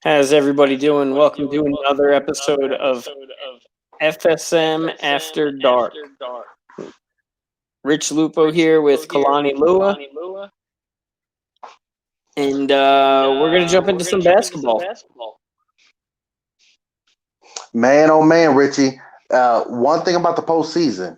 How's everybody doing? Welcome to another episode of FSM After Dark. Rich Lupo here with Kalani Lua, and we're going to jump into some basketball. Man, oh man, Richie. One thing about the postseason,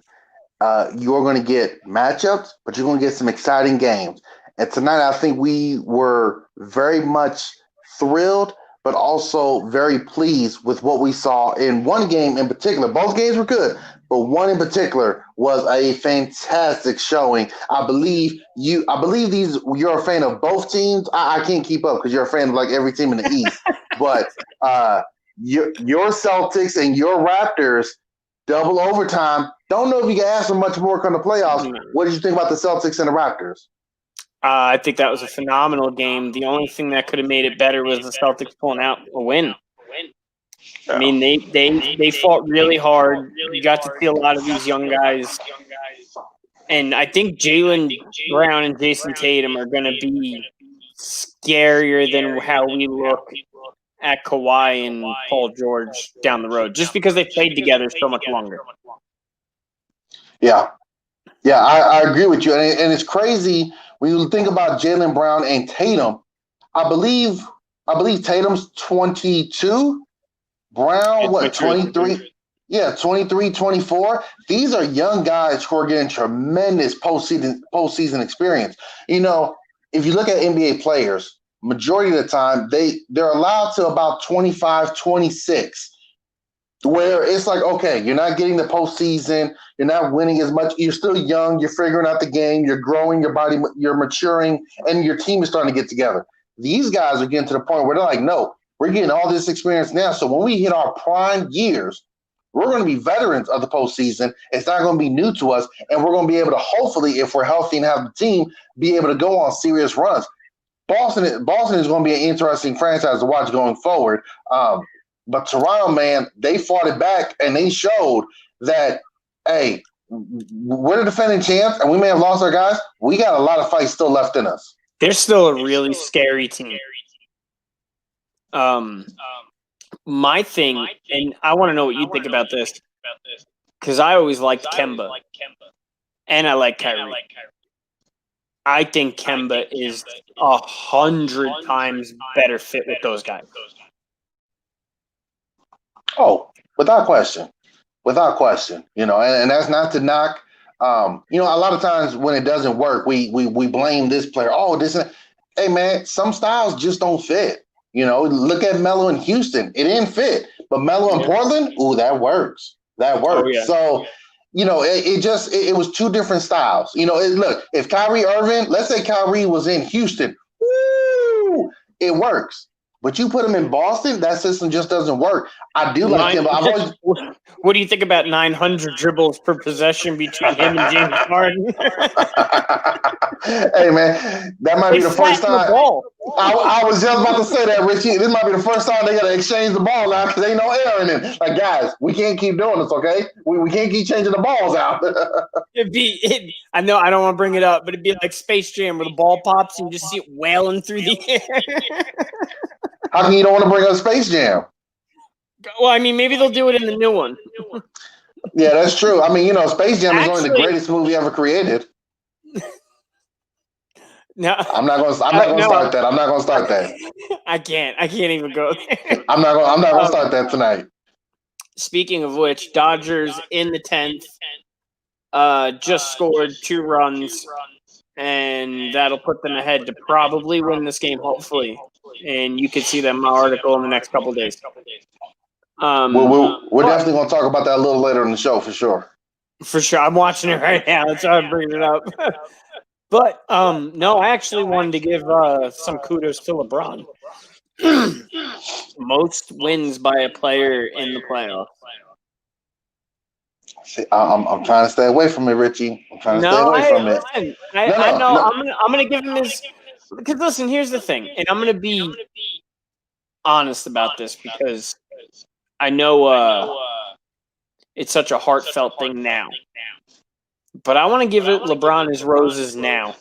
you're going to get matchups, but you're going to get some exciting games. And tonight, I think we were very much thrilled, but also very pleased with what we saw in one game in particular. Both games were good, but one in particular was a fantastic showing. I believe these. You're a fan of both teams. I can't keep up because you're a fan of like every team in the East, but. Your Celtics and your Raptors double overtime. Don't know if you can ask for much more on the playoffs. What did you think about the Celtics and the Raptors? I think that was a phenomenal game. The only thing that could have made it better was the Celtics pulling out a win. I mean, they fought really hard. You got to see a lot of these young guys. And I think Jaylen Brown and Jason Tatum are going to be scarier than how we look at Kawhi and Paul George down the road, just because they played together so much longer. Yeah, I agree with you, and it's crazy when you think about Jaylen Brown and Tatum. I believe Tatum's 22, Brown what 23? Yeah, 23, 24. These are young guys who are getting tremendous postseason experience. You know, if you look at NBA players, majority of the time they're allowed to about 25, 26, where it's like, okay, you're not getting the postseason, you're not winning as much, you're still young, you're figuring out the game, you're growing your body, you're maturing, and your team is starting to get together. These guys are getting to the point where they're like, no, we're getting all this experience now, so when we hit our prime years, we're going to be veterans of the postseason. It's not going to be new to us, and we're going to be able to, hopefully, if we're healthy and have the team, be able to go on serious runs. Boston is going to be an interesting franchise to watch going forward. But Toronto, man, they fought it back, and they showed that, hey, we're the defending champs, and we may have lost our guys. We got a lot of fights still left in us. They're still a really scary team. My thing, and I want to know what you think about this, because I always liked Kemba, and I like Kyrie. I think Kemba is 100 times better fit with those guys. Oh, without question. You know, and that's not to knock. You know, a lot of times when it doesn't work, we blame this player. Oh, this. Hey, man, some styles just don't fit. You know, look at Melo in Houston. It didn't fit. But Melo in Portland, ooh, that works. Oh, yeah. So, you know, it was two different styles. You know, look, if Kyrie Irving, let's say Kyrie was in Houston, woo, it works. But you put him in Boston, that system just doesn't work. I do like him. What do you think about 900 dribbles per possession between him and James Harden? Hey, man, that might be the first time. I was just about to say that, Richie. This might be the first time they got to exchange the ball out because ain't no air in it. Like, guys, we can't keep doing this, okay? We can't keep changing the balls out. I know I don't want to bring it up, but it'd be like Space Jam where the ball pops and you just see it wailing through the air. How come you don't want to bring up Space Jam? Well, I mean, maybe they'll do it in the new one. Yeah, that's true. I mean, you know, Space Jam is only the greatest movie ever created. No, I'm not gonna start that. I'm not gonna start that. I can't even go there. I'm not gonna start that tonight. Speaking of which, Dodgers in the 10th just scored 2 runs, and that'll put them ahead to probably win this game, hopefully. And you could see that in my article in the next couple of days. We're definitely gonna talk about that a little later in the show for sure. For sure, I'm watching it right now. That's why I'm bringing it up. But no, I actually wanted to give some kudos to LeBron. Most wins by a player in the playoffs. See, I'm trying to stay away from it, Richie. I'm trying to stay away from it. I know. I'm gonna give him his. Because listen, here's the thing, and I'm gonna be honest about this because I know it's such a heartfelt thing now. But I want to give it LeBron his roses now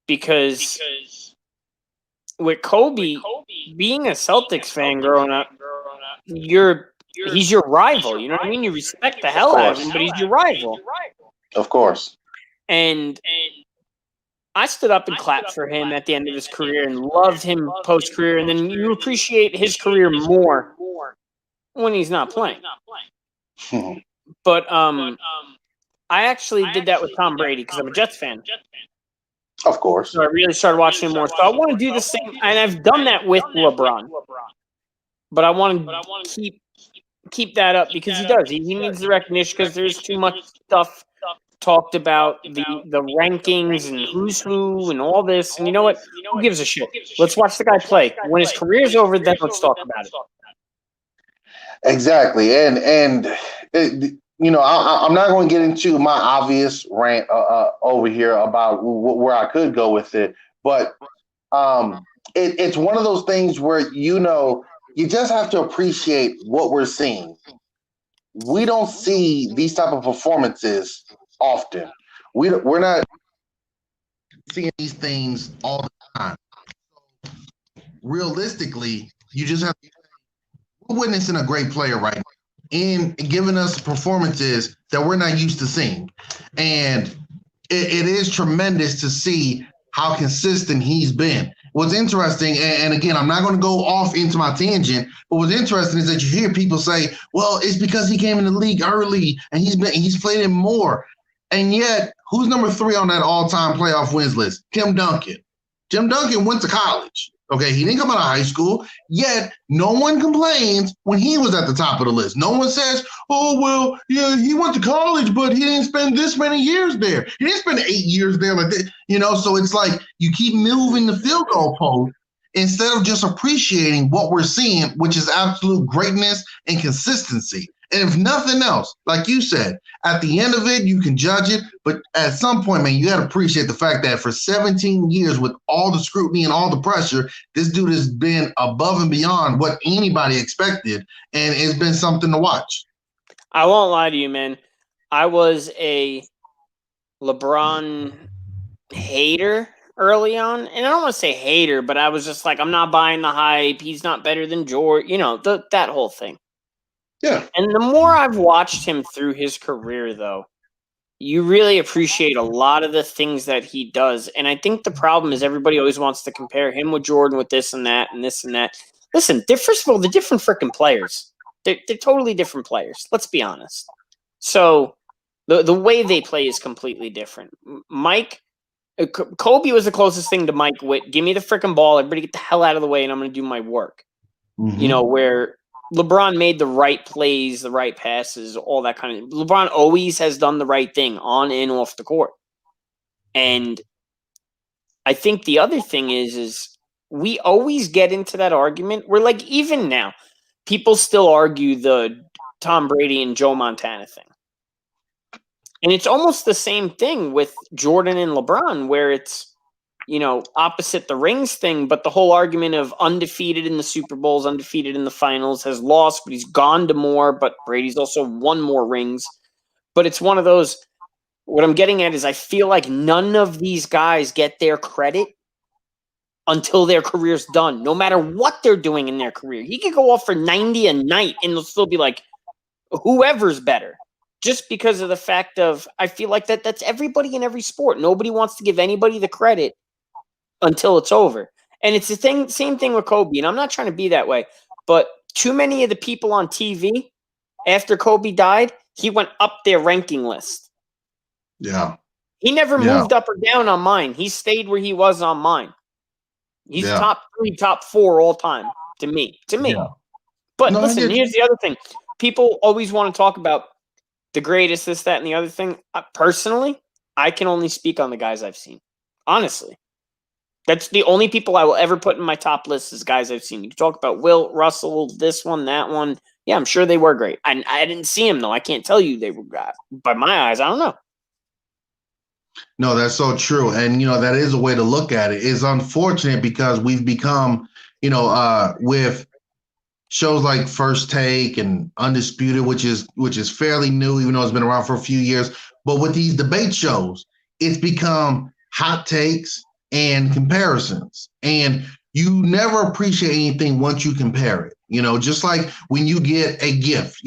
because with Kobe, being a Celtics fan growing up, he's your rival. You know what I mean? You respect the hell out of him, but he's your rival. Of course. And I stood up and clapped for him at the end of his career and loved him post career. And then you appreciate his career more when he's not playing. But I actually did that with Tom Brady because I'm a Jets fan. Of course. So I really started watching him more. So I want to do the same, and I've done that with LeBron. But I want to keep that up because he does. He needs the recognition because there's too much stuff talked about the rankings and who's who and all this. And you know what? Who gives a shit? Let's watch the guy play. When his career's over, then let's talk about it. Exactly. And you know, I'm not going to get into my obvious rant over here about where I could go with it, but it's one of those things where, you know, you just have to appreciate what we're seeing. We don't see these type of performances often. We're not seeing these things all the time. Realistically, you just have to. We're witnessing a great player right now and giving us performances that we're not used to seeing. And it is tremendous to see how consistent he's been. What's interesting, and again, I'm not going to go off into my tangent, but what's interesting is that you hear people say, well, it's because he came in the league early and he's played in more. And yet, who's number 3 on that all-time playoff wins list? Tim Duncan. Tim Duncan went to college. Okay, he didn't come out of high school, yet no one complains when he was at the top of the list. No one says, oh, well, yeah, he went to college, but he didn't spend this many years there. He didn't spend 8 years there like that. You know, so it's like you keep moving the field goal post instead of just appreciating what we're seeing, which is absolute greatness and consistency. And if nothing else, like you said, at the end of it, you can judge it. But at some point, man, you got to appreciate the fact that for 17 years, with all the scrutiny and all the pressure, this dude has been above and beyond what anybody expected. And it's been something to watch. I won't lie to you, man. I was a LeBron hater early on. And I don't want to say hater, but I was just like, I'm not buying the hype. He's not better than George. You know, that whole thing. Yeah. And the more I've watched him through his career, though, you really appreciate a lot of the things that he does. And I think the problem is everybody always wants to compare him with Jordan with this and that and this and that. Listen, first of all, they're different freaking players. They're totally different players. Let's be honest. So the way they play is completely different. Kobe was the closest thing to Mike Witt. Give me the freaking ball. Everybody get the hell out of the way, and I'm going to do my work. Mm-hmm. You know, where LeBron made the right plays, the right passes, all that kind of. LeBron always has done the right thing on and off the court. And I think the other thing is we always get into that argument where, like, even now, people still argue the Tom Brady and Joe Montana thing. And it's almost the same thing with Jordan and LeBron, where it's, you know, opposite the rings thing, but the whole argument of undefeated in the Super Bowls, undefeated in the finals, has lost, but he's gone to more, but Brady's also won more rings. But it's one of those, what I'm getting at is I feel like none of these guys get their credit until their career's done, no matter what they're doing in their career. He could go off for 90 a night and they'll still be like, whoever's better. Just because of the fact of, I feel like that's everybody in every sport. Nobody wants to give anybody the credit until it's over. And it's the same thing with Kobe. And I'm not trying to be that way, but too many of the people on TV after Kobe died, he went up their ranking list. Yeah. He never moved up or down on mine. He stayed where he was on mine. He's top 3, top 4 all time to me. Yeah. But listen, here's the other thing. People always want to talk about the greatest, this, that, and the other thing. Personally, I can only speak on the guys I've seen. Honestly. That's the only people I will ever put in my top list is guys I've seen. You can talk about Wilt, Russell, this one, that one. Yeah, I'm sure they were great. I didn't see them, though. I can't tell you they were great. By my eyes, I don't know. No, that's so true. And, you know, that is a way to look at it. It's unfortunate because we've become, you know, with shows like First Take and Undisputed, which is fairly new, even though it's been around for a few years. But with these debate shows, it's become hot takes and comparisons. And you never appreciate anything once you compare it. Just like when you get a gift,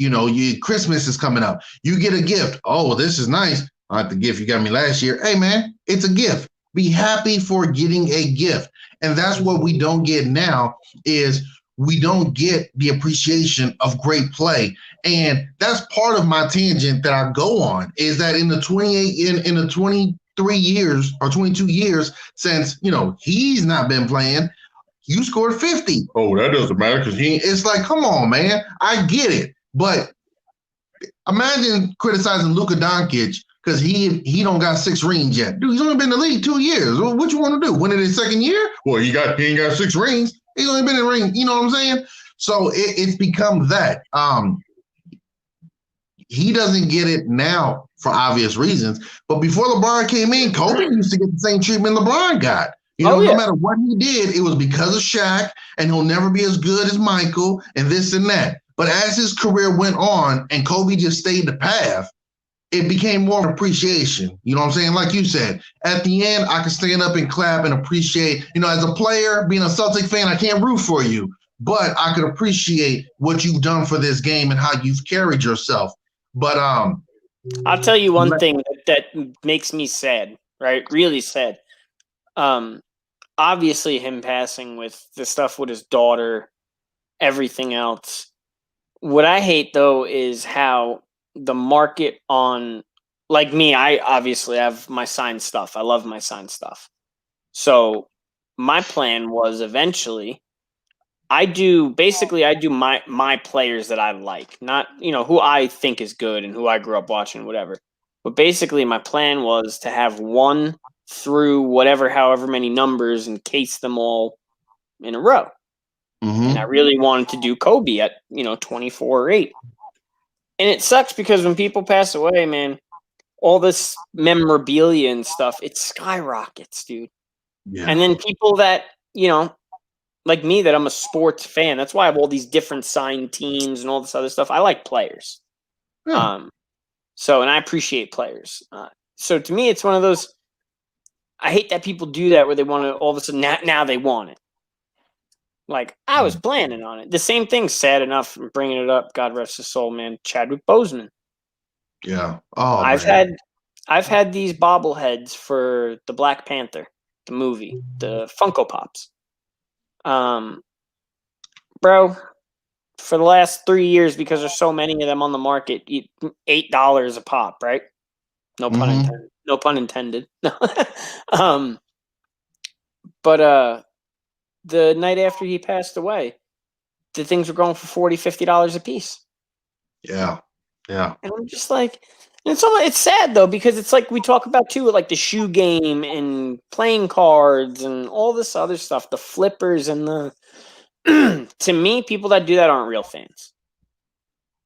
Christmas is coming up. You get a gift. Oh, this is nice. I like the gift you got me last year. Hey, man, it's a gift. Be happy for getting a gift. And that's what we don't get now is we don't get the appreciation of great play. And that's part of my tangent that I go on is that in the 23 years or 22 years since, he's not been playing, you scored 50. Oh, that doesn't matter because it's like, come on, man. I get it. But imagine criticizing Luka Doncic because he don't got 6 rings yet. Dude, he's only been in the league 2 years. What you want to do? Win it his second year? Well, he ain't got 6 rings. He's only been in the ring. You know what I'm saying? So it's become that. He doesn't get it now for obvious reasons. But before LeBron came in, Kobe used to get the same treatment LeBron got. No matter what he did, it was because of Shaq, and he'll never be as good as Michael and this and that. But as his career went on and Kobe just stayed the path, it became more appreciation. You know what I'm saying? Like you said, at the end, I can stand up and clap and appreciate, as a player, being a Celtic fan, I can't root for you, but I could appreciate what you've done for this game and how you've carried yourself. But I'll tell you one thing that makes me sad, right? Really sad. Obviously him passing with the stuff with his daughter, everything else. What I hate though is how the market on, like me, I obviously have my signed stuff. I love my signed stuff. So my plan was eventually I do my players that I like, not, who I think is good and who I grew up watching, whatever. But basically my plan was to have one through however many numbers and case them all in a row. Mm-hmm. And I really wanted to do Kobe at, 24 or 8. And it sucks because when people pass away, man, all this memorabilia and stuff, it skyrockets, dude. Yeah. And then people that, like me, that I'm a sports fan. That's why I have all these different signed teams and all this other stuff. I like players. Yeah. And I appreciate players. So to me, it's one of those, I hate that people do that where they want to, all of a sudden, now they want it. Like, I was planning on it. The same thing, sad enough, I'm bringing it up, God rest his soul, man, Chadwick Boseman. Yeah. Oh, I've had these bobbleheads for the Black Panther, the movie, the Funko Pops. Bro, for the last 3 years, because there's so many of them on the market, $8 a pop, right? No pun intended. No pun intended. But the night after he passed away, the things were going for $40, $50 a piece. Yeah. Yeah. And I'm just like, it's sad though, because it's like we talk about too, like the shoe game and playing cards and all this other stuff, the flippers and the to me, people that do that aren't real fans.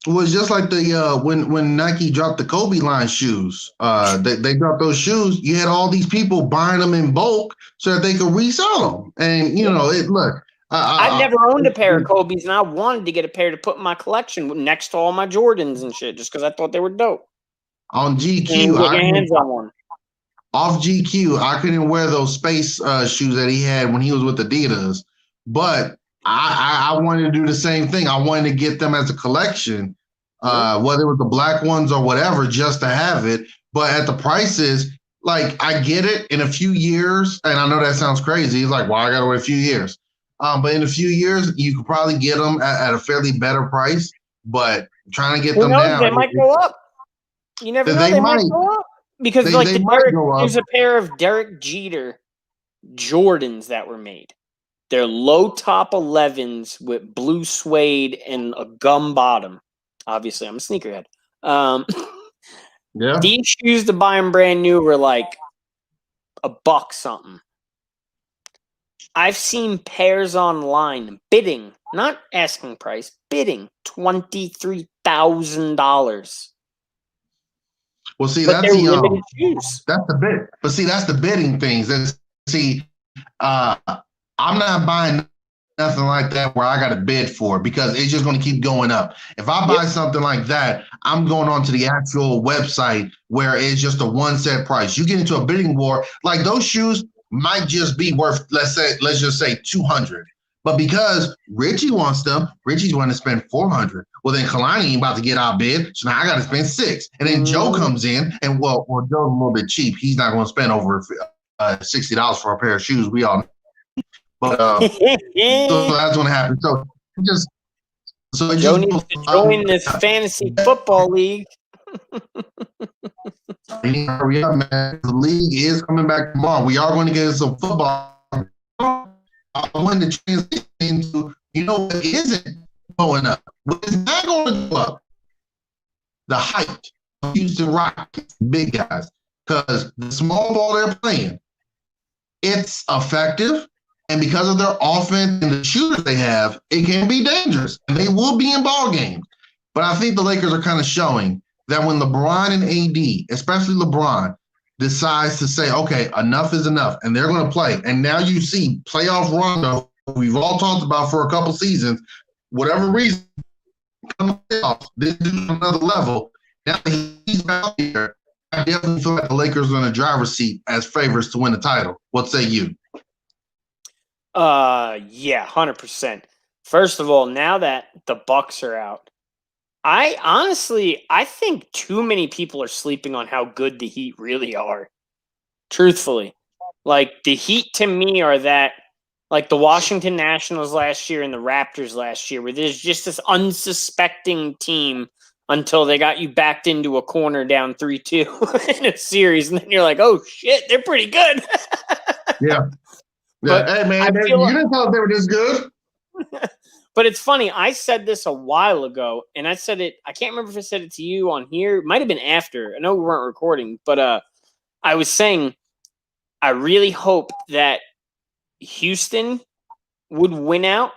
It was just like the when Nike dropped the Kobe line shoes. They dropped those shoes. You had all these people buying them in bulk so that they could resell them. And I've never owned a pair of Kobe's, and I wanted to get a pair to put in my collection next to all my Jordans and shit, just because I thought they were dope. On GQ, get your hands on one. Off GQ, I couldn't wear those space shoes that he had when he was with Adidas, but I wanted to do the same thing. I wanted to get them as a collection, whether it was the black ones or whatever, just to have it. But at the prices, like, I get it in a few years, and I know that sounds crazy. It's like, well, I got to wait a few years. But in a few years, you could probably get them at a fairly better price. But trying to get them now, they might go up. You never know. They might go up because there's a pair of Derek Jeter Jordans that were made. They're low top 11s with blue suede and a gum bottom. Obviously, I'm a sneakerhead. Yeah. These shoes to buy them brand new were like $1 something. I've seen pairs online bidding, not asking price, bidding $23,000. Well, see, that's the bid. But see, that's the bidding things. I'm not buying nothing like that where I got to bid for, because it's just going to keep going up. If I buy something like that, I'm going on to the actual website where it's just a one set price. You get into a bidding war, like those shoes, might just be worth, let's just say 200. But because Richie wants them, Richie's going to spend 400. Well, then Kalani ain't about to get outbid, so now I got to spend 6. And then Joe comes in, and well, Joe's a little bit cheap. He's not going to spend over $60 for a pair of shoes. We all know. But so that's going to happen. So Joe needs to join this fantasy football league. Hurry up, man. The league is coming back tomorrow. We are going to get some football. I wanted to transition into, what isn't going up? What is not going to go up? The height of Houston Rockets, big guys. Because the small ball they're playing, it's effective. And because of their offense and the shooters they have, it can be dangerous. And they will be in ball games. But I think the Lakers are kind of showing that when LeBron and AD, especially LeBron, decides to say, okay, enough is enough, and they're going to play. And now you see playoff Rondo, we've all talked about for a couple seasons, whatever reason, come playoffs, this dude's on another level. Now he's out here. I definitely feel like the Lakers are in the driver's seat as favorites to win the title. What say you? Yeah, 100%. First of all, now that the Bucks are out, I think too many people are sleeping on how good the Heat really are. Truthfully. Like, the Heat to me are that, like the Washington Nationals last year and the Raptors last year, where there's just this unsuspecting team until they got you backed into a corner down 3-2 in a series, and then you're like, oh shit, they're pretty good. Yeah. But hey man, you didn't tell us they were this good. But it's funny. I said this a while ago, and I said it. I can't remember if I said it to you on here. It might have been after. I know we weren't recording, but I was saying I really hope that Houston would win out,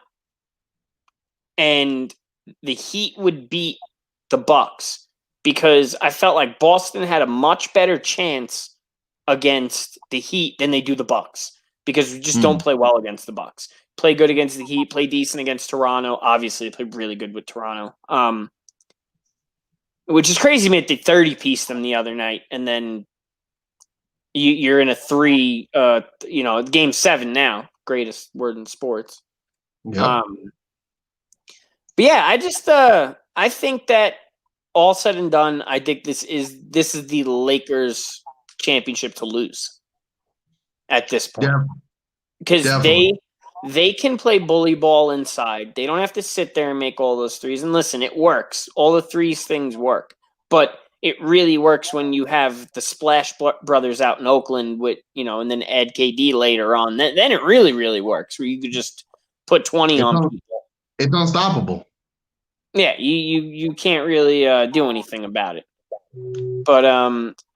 and the Heat would beat the Bucks, because I felt like Boston had a much better chance against the Heat than they do the Bucks, because we just don't play well against the Bucks. Play good against the Heat, play decent against Toronto. Obviously, play really good with Toronto. Which is crazy, man. They 30-piece them the other night, and then you're in a 3, game 7 now. Greatest word in sports. Yep. But yeah, I think that all said and done, I think this is the Lakers' championship to lose at this point. Because they can play bully ball inside. They don't have to sit there and make all those threes. And listen, it works. All the threes things work. But it really works when you have the Splash Brothers out in Oakland with, and then add KD later on. Then it really, really works, where you could just put 20 on people. It's unstoppable. Yeah, you can't really do anything about it. But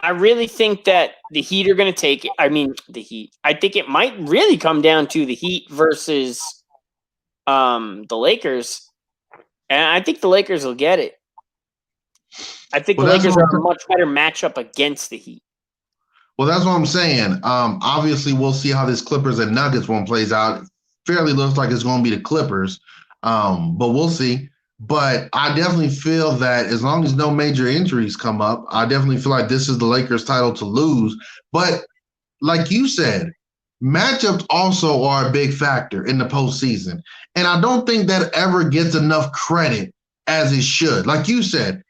I really think that the Heat are going to take it. I mean, the Heat. I think it might really come down to the Heat versus the Lakers. And I think the Lakers will get it. I think the Lakers are a much better matchup against the Heat. Well, that's what I'm saying. Obviously, we'll see how this Clippers and Nuggets one plays out. Fairly looks like it's going to be the Clippers, but we'll see. But I definitely feel that as long as no major injuries come up, I definitely feel like this is the Lakers' title to lose. But like you said, matchups also are a big factor in the postseason. And I don't think that ever gets enough credit as it should. Like you said,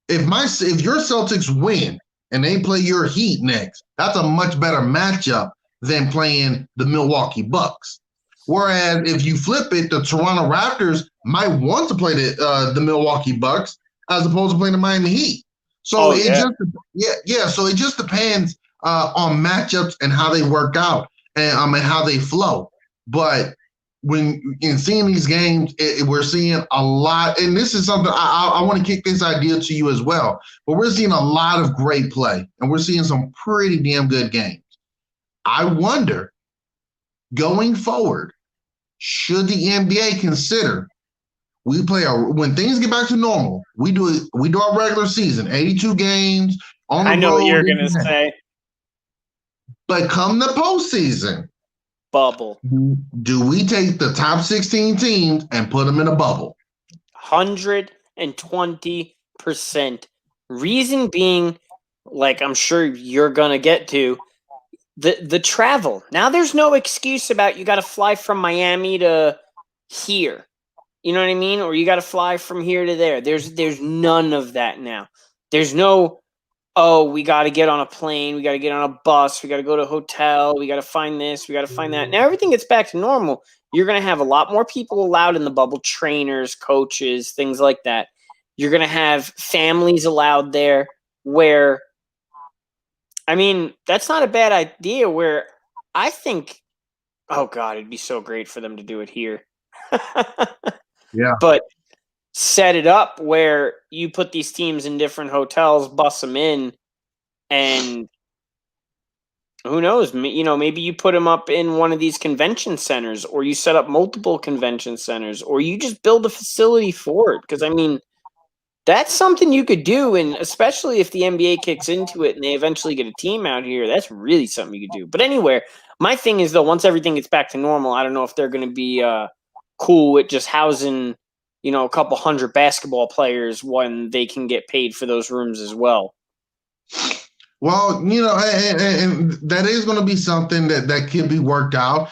if your Celtics win and they play your Heat next, that's a much better matchup than playing the Milwaukee Bucks. Whereas if you flip it, the Toronto Raptors might want to play the Milwaukee Bucks as opposed to playing the Miami Heat. So so it just depends on matchups and how they work out and how they flow. But when in seeing these games, we're seeing a lot, and this is something I want to kick this idea to you as well. But we're seeing a lot of great play, and we're seeing some pretty damn good games. I wonder, going forward, should the NBA consider when things get back to normal, we do our regular season, 82 games on the road. I know what you're gonna say. But come the postseason, bubble. Do we take the top 16 teams and put them in a bubble? 120%. Reason being, like I'm sure you're gonna get to, the travel. Now there's no excuse about you got to fly from Miami to here. You know what I mean? Or you got to fly from here to there. There's none of that now. There's no, oh, we got to get on a plane, we got to get on a bus, we got to go to a hotel, we got to find this, we got to find that. Now everything gets back to normal. You're going to have a lot more people allowed in the bubble, trainers, coaches, things like that. You're going to have families allowed there where, I mean, that's not a bad idea where I think, oh God, it'd be so great for them to do it here. Yeah. But set it up where you put these teams in different hotels, bus them in, and who knows, maybe you put them up in one of these convention centers, or you set up multiple convention centers, or you just build a facility for it. Because, I mean, that's something you could do, and especially if the NBA kicks into it and they eventually get a team out here, that's really something you could do. But anyway, my thing is, though, once everything gets back to normal, I don't know if they're going to be cool with just housing, a couple hundred basketball players when they can get paid for those rooms as well. Well, and that is going to be something that can be worked out.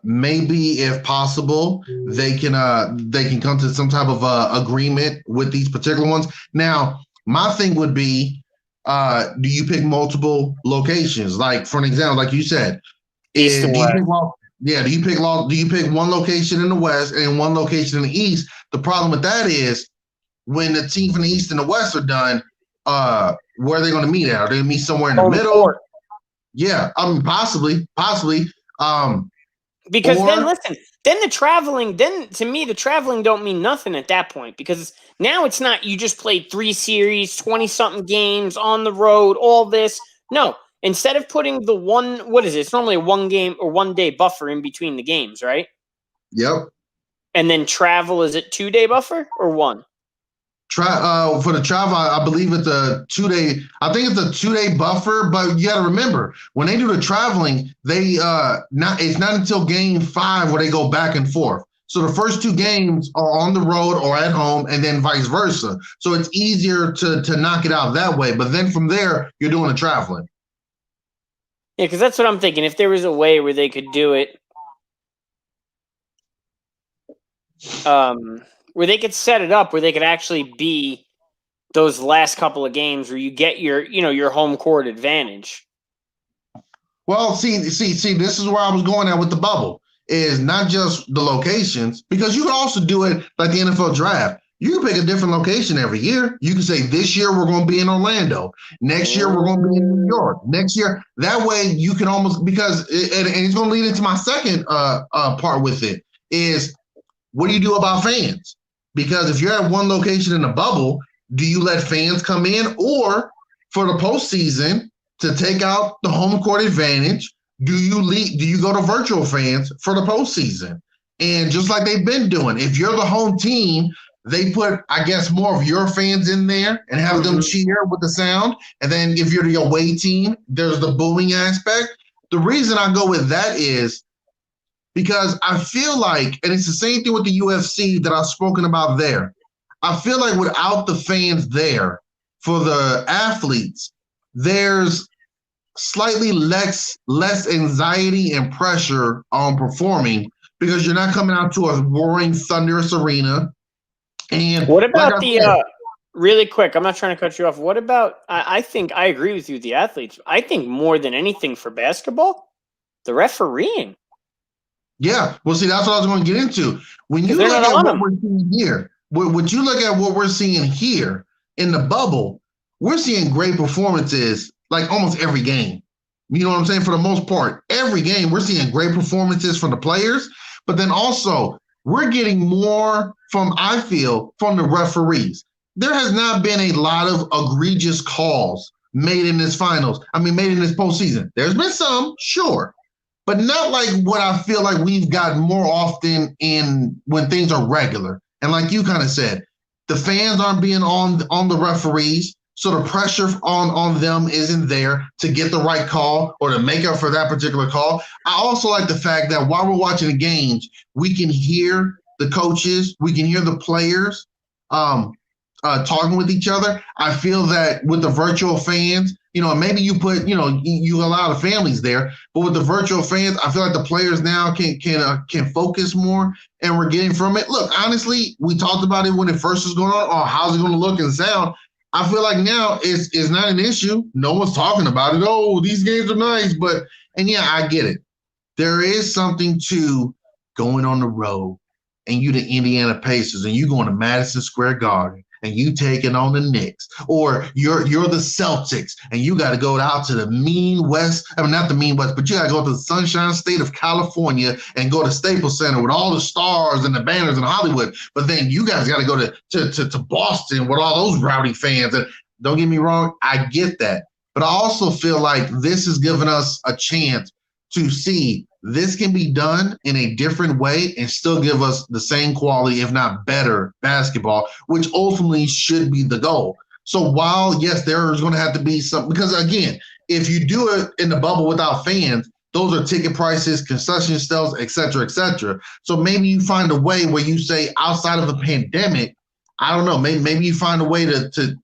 Maybe if possible, they can come to some type of agreement with these particular ones. Now, my thing would be, do you pick multiple locations? Like, for an example, like you said, East and West. Do you pick one location in the West and one location in the East? The problem with that is when the team from the East and the West are done, where are they going to meet at? Are they going to meet somewhere in the middle? Court. Yeah, I mean, possibly. Because then the traveling, to me, the traveling don't mean nothing at that point, because now it's not you just played 3 series, 20-something games on the road, all this. No, instead of putting the it's normally a 1 game or 1 day buffer in between the games, right? Yep. And then travel, is it 2-day buffer or 1? For the travel, I believe it's a 2-day. I think it's a 2-day buffer, but you got to remember when they do the traveling, it's not until game 5 where they go back and forth. So the first 2 games are on the road or at home, and then vice versa. So it's easier to knock it out that way. But then from there, you're doing the traveling. Yeah, because that's what I'm thinking. If there was a way where they could do it, where they could set it up where they could actually be those last couple of games where you get your home court advantage. Well, see, this is where I was going at with the bubble, is not just the locations, because you could also do it like the NFL draft. You can pick a different location every year. You can say this year we're going to be in Orlando. Next year we're going to be in New York. Next year, that way you can almost, because, and it's going to lead into my second part with it, is what do you do about fans? Because if you're at one location in a bubble, do you let fans come in? Or for the postseason, to take out the home court advantage, do you go to virtual fans for the postseason? And just like they've been doing, if you're the home team, they put, I guess, more of your fans in there and have them cheer with the sound. And then if you're the away team, there's the booing aspect. The reason I go with that is because I feel like, and it's the same thing with the UFC that I've spoken about there, I feel like without the fans there, for the athletes, there's slightly less anxiety and pressure on performing, because you're not coming out to a roaring, thunderous arena. And what about really quick, I'm not trying to cut you off. What about, I think I agree with you, the athletes. I think more than anything for basketball, the refereeing. Yeah, well, see, that's what I was going to get into. When you look at what we're seeing here, when you look at what we're seeing here in the bubble, we're seeing great performances like almost every game. You know what I'm saying? For the most part, every game we're seeing great performances from the players, but then also we're getting more I feel, from the referees. There has not been a lot of egregious calls made in this made in this postseason. There's been some, sure, but not like what I feel like we've got more often in when things are regular. And like you kind of said, the fans aren't being on the referees, so the pressure on them isn't there to get the right call or to make up for that particular call. I also like the fact that while we're watching the games, we can hear the coaches, we can hear the players talking with each other. I feel that with the virtual fans, and maybe you put, you allow the families there. But with the virtual fans, I feel like the players now can focus more, and we're getting from it. Look, honestly, we talked about it when it first was going on. Oh, how's it going to look and sound? I feel like now it's not an issue. No one's talking about it. Oh, these games are nice, and yeah, I get it. There is something to going on the road, and you the Indiana Pacers, and you going to Madison Square Garden, and you taking on the Knicks, or you're the Celtics, and you got to go out to the mean West. I mean, not the mean West, but you got to go to the Sunshine State of California and go to Staples Center with all the stars and the banners in Hollywood. But then you guys got to go to Boston with all those rowdy fans. And don't get me wrong, I get that, but I also feel like this has given us a chance to see this can be done in a different way and still give us the same quality, if not better, basketball, which ultimately should be the goal. So while, yes, there is going to have to be some, because again, if you do it in the bubble without fans, those are ticket prices, concession sales, et cetera, et cetera. So maybe you find a way where you say outside of the pandemic, I don't know, maybe you find a way to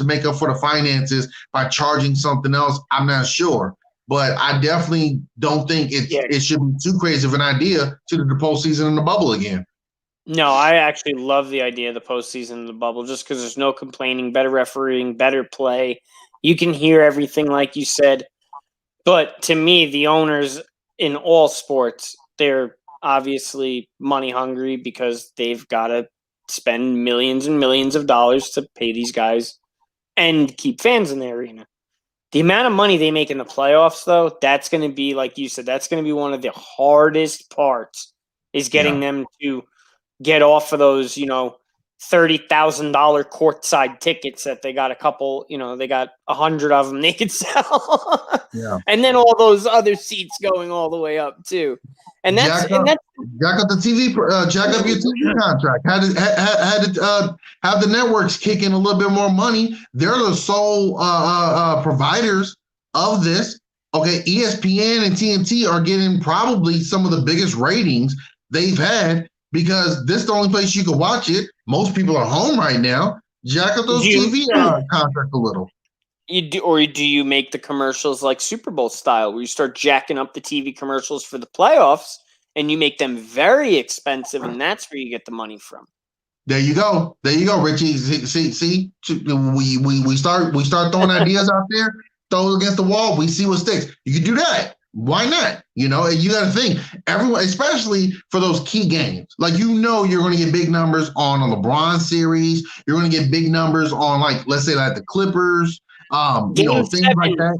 make up for the finances by charging something else. I'm not sure. But I definitely don't think it should be too crazy of an idea to do the postseason in the bubble again. No, I actually love the idea of the postseason in the bubble just because there's no complaining, better refereeing, better play. You can hear everything like you said. But to me, the owners in all sports, they're obviously money hungry because they've got to spend millions and millions of dollars to pay these guys and keep fans in the arena. The amount of money they make in the playoffs, though, that's going to be, like you said, that's going to be one of the hardest parts is getting them to get off of those, $30,000 courtside tickets that they got a couple, they got 100 of them they could sell. And then all those other seats going all the way up, too. And that's jack up the TV, jack up your TV contract. Have the networks kick in a little bit more money. They're the sole providers of this. Okay, ESPN and TNT are getting probably some of the biggest ratings they've had because this is the only place you can watch it. Most people are home right now. Jack up those TV contracts a little. Do you make the commercials like Super Bowl style where you start jacking up the TV commercials for the playoffs and you make them very expensive and that's where you get the money from? There you go, Richie. See, we start throwing ideas out there, throw it against the wall. We see what sticks. You can do that. Why not? And you got to think everyone, especially for those key games. Like you're going to get big numbers on a LeBron series. You're going to get big numbers on let's say the Clippers. Things like that.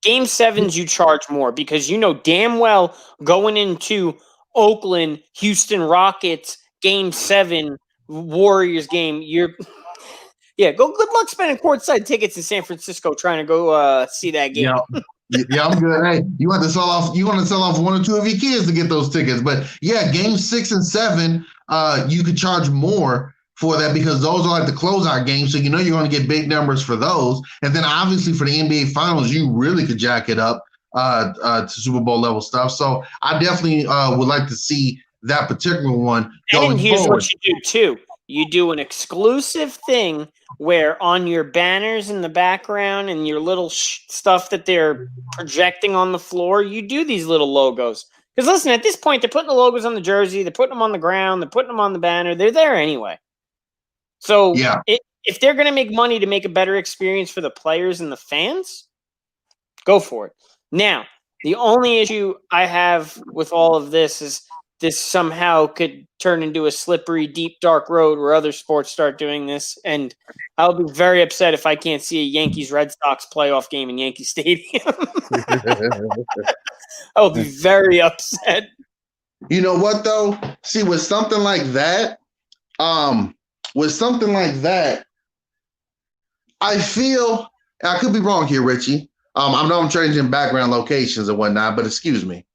Game 7s, you charge more because damn well going into Oakland, Houston Rockets, Game 7, Warriors game, good luck spending courtside tickets in San Francisco trying to go see that game. Yeah, I'm good. Hey, you want to sell off one or two of your kids to get those tickets. But yeah, Game 6 and 7, you could charge more for that because those are like the closeout games. So you're going to get big numbers for those. And then obviously for the NBA Finals, you really could jack it up to Super Bowl level stuff. So I definitely would like to see that particular one going and here's forward. What you do too. You do an exclusive thing where on your banners in the background and your little stuff that they're projecting on the floor, you do these little logos. Because listen, at this point, they're putting the logos on the jersey, they're putting them on the ground, they're putting them on the banner. They're there anyway. So if they're going to make money to make a better experience for the players and the fans, go for it. Now, the only issue I have with all of this is this somehow could turn into a slippery, deep, dark road where other sports start doing this. And I'll be very upset if I can't see a Yankees-Red Sox playoff game in Yankee Stadium. I'll be very upset. You know what, though? See, with something like that, I feel – I could be wrong here, Richie. I know I'm changing background locations and whatnot, but excuse me.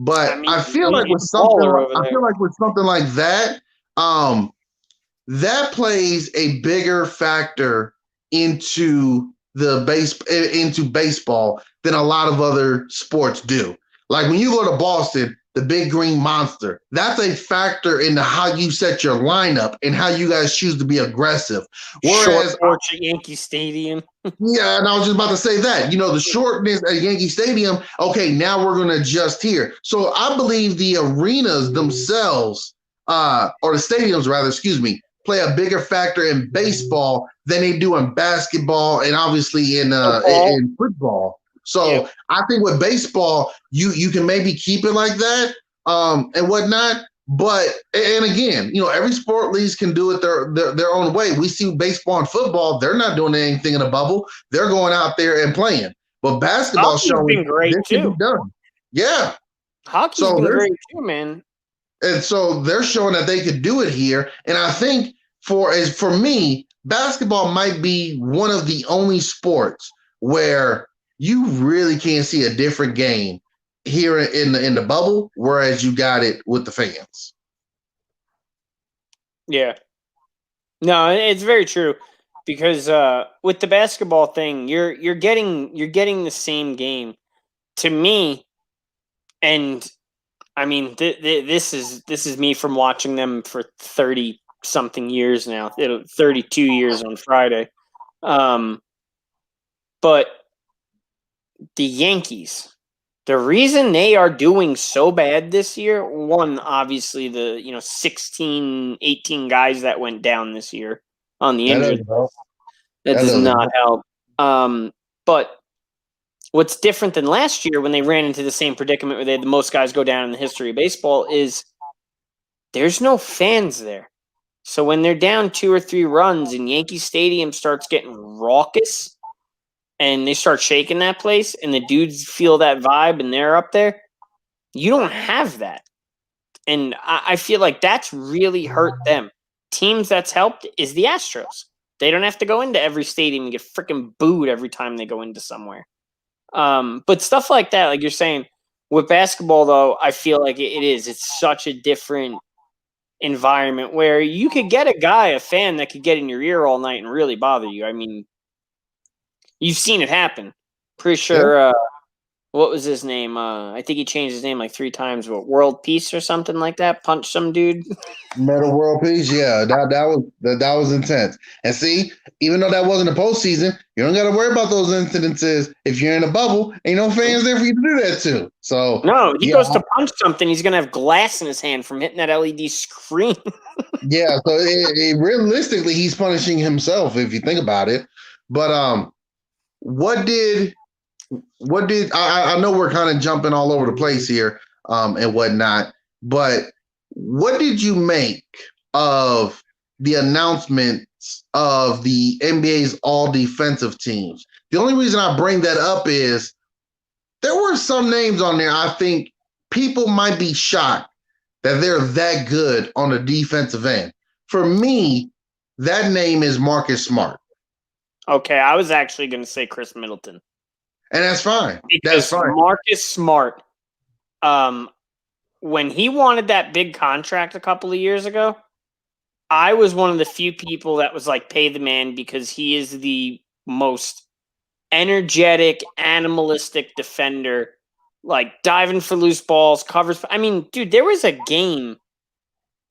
But I feel like with something like that, that plays a bigger factor into baseball than a lot of other sports do. Like when you go to Boston, the big green monster. That's a factor in how you set your lineup and how you guys choose to be aggressive. Whereas, short porch at Yankee Stadium. yeah, and I was just about to say that. The shortness at Yankee Stadium, okay, now we're going to adjust here. So I believe the arenas themselves, or the stadiums rather, excuse me, play a bigger factor in baseball than they do in basketball and obviously in football. So I think with baseball, you can maybe keep it like that and whatnot. But and again, every sport leagues can do it their own way. We see baseball and football; they're not doing anything in a bubble. They're going out there and playing. But basketball showing been great this too. can be done. Yeah, hockey's been great too, man. And so they're showing that they could do it here. And I think for me, basketball might be one of the only sports where you really can't see a different game here in the bubble, whereas you got it with the fans. Yeah. No, it's very true because with the basketball thing, you're getting the same game to me, and I mean this is me from watching them for 30 something years now. 32 years on Friday. But the Yankees, the reason they are doing so bad this year, one, obviously the 16, 18 guys that went down this year on the injury. That does not help. But what's different than last year when they ran into the same predicament where they had the most guys go down in the history of baseball is there's no fans there. So when they're down 2 or 3 runs and Yankee Stadium starts getting raucous and they start shaking that place and the dudes feel that vibe and they're up there, you don't have that. And I feel like that's really hurt them. Teams that's helped is the Astros. They don't have to go into every stadium and get freaking booed every time they go into somewhere. But stuff like that, like you're saying, with basketball, though, I feel like it is. It's such a different environment where you could get a fan that could get in your ear all night and really bother you. I mean, you've seen it happen. Pretty sure, what was his name? I think he changed his name like 3 times. What, World Peace or something like that? Punched some dude. Metal World Peace, yeah, that was intense. And see, even though that wasn't a postseason, you don't got to worry about those incidences. If you're in a bubble, ain't no fans there for you to do that too. So no, he goes to punch something, he's gonna have glass in his hand from hitting that LED screen. Yeah, so realistically, he's punishing himself if you think about it. But what did I know we're kind of jumping all over the place here and whatnot, but what did you make of the announcements of the NBA's all defensive teams? The only reason I bring that up is there were some names on there I think people might be shocked that they're that good on the defensive end. For me, that name is Marcus Smart. Okay, I was actually going to say Chris Middleton. And that's fine. Because Marcus Smart, when he wanted that big contract a couple of years ago, I was one of the few people that was like, pay the man, because he is the most energetic, animalistic defender, like diving for loose balls, covers. I mean, dude, there was a game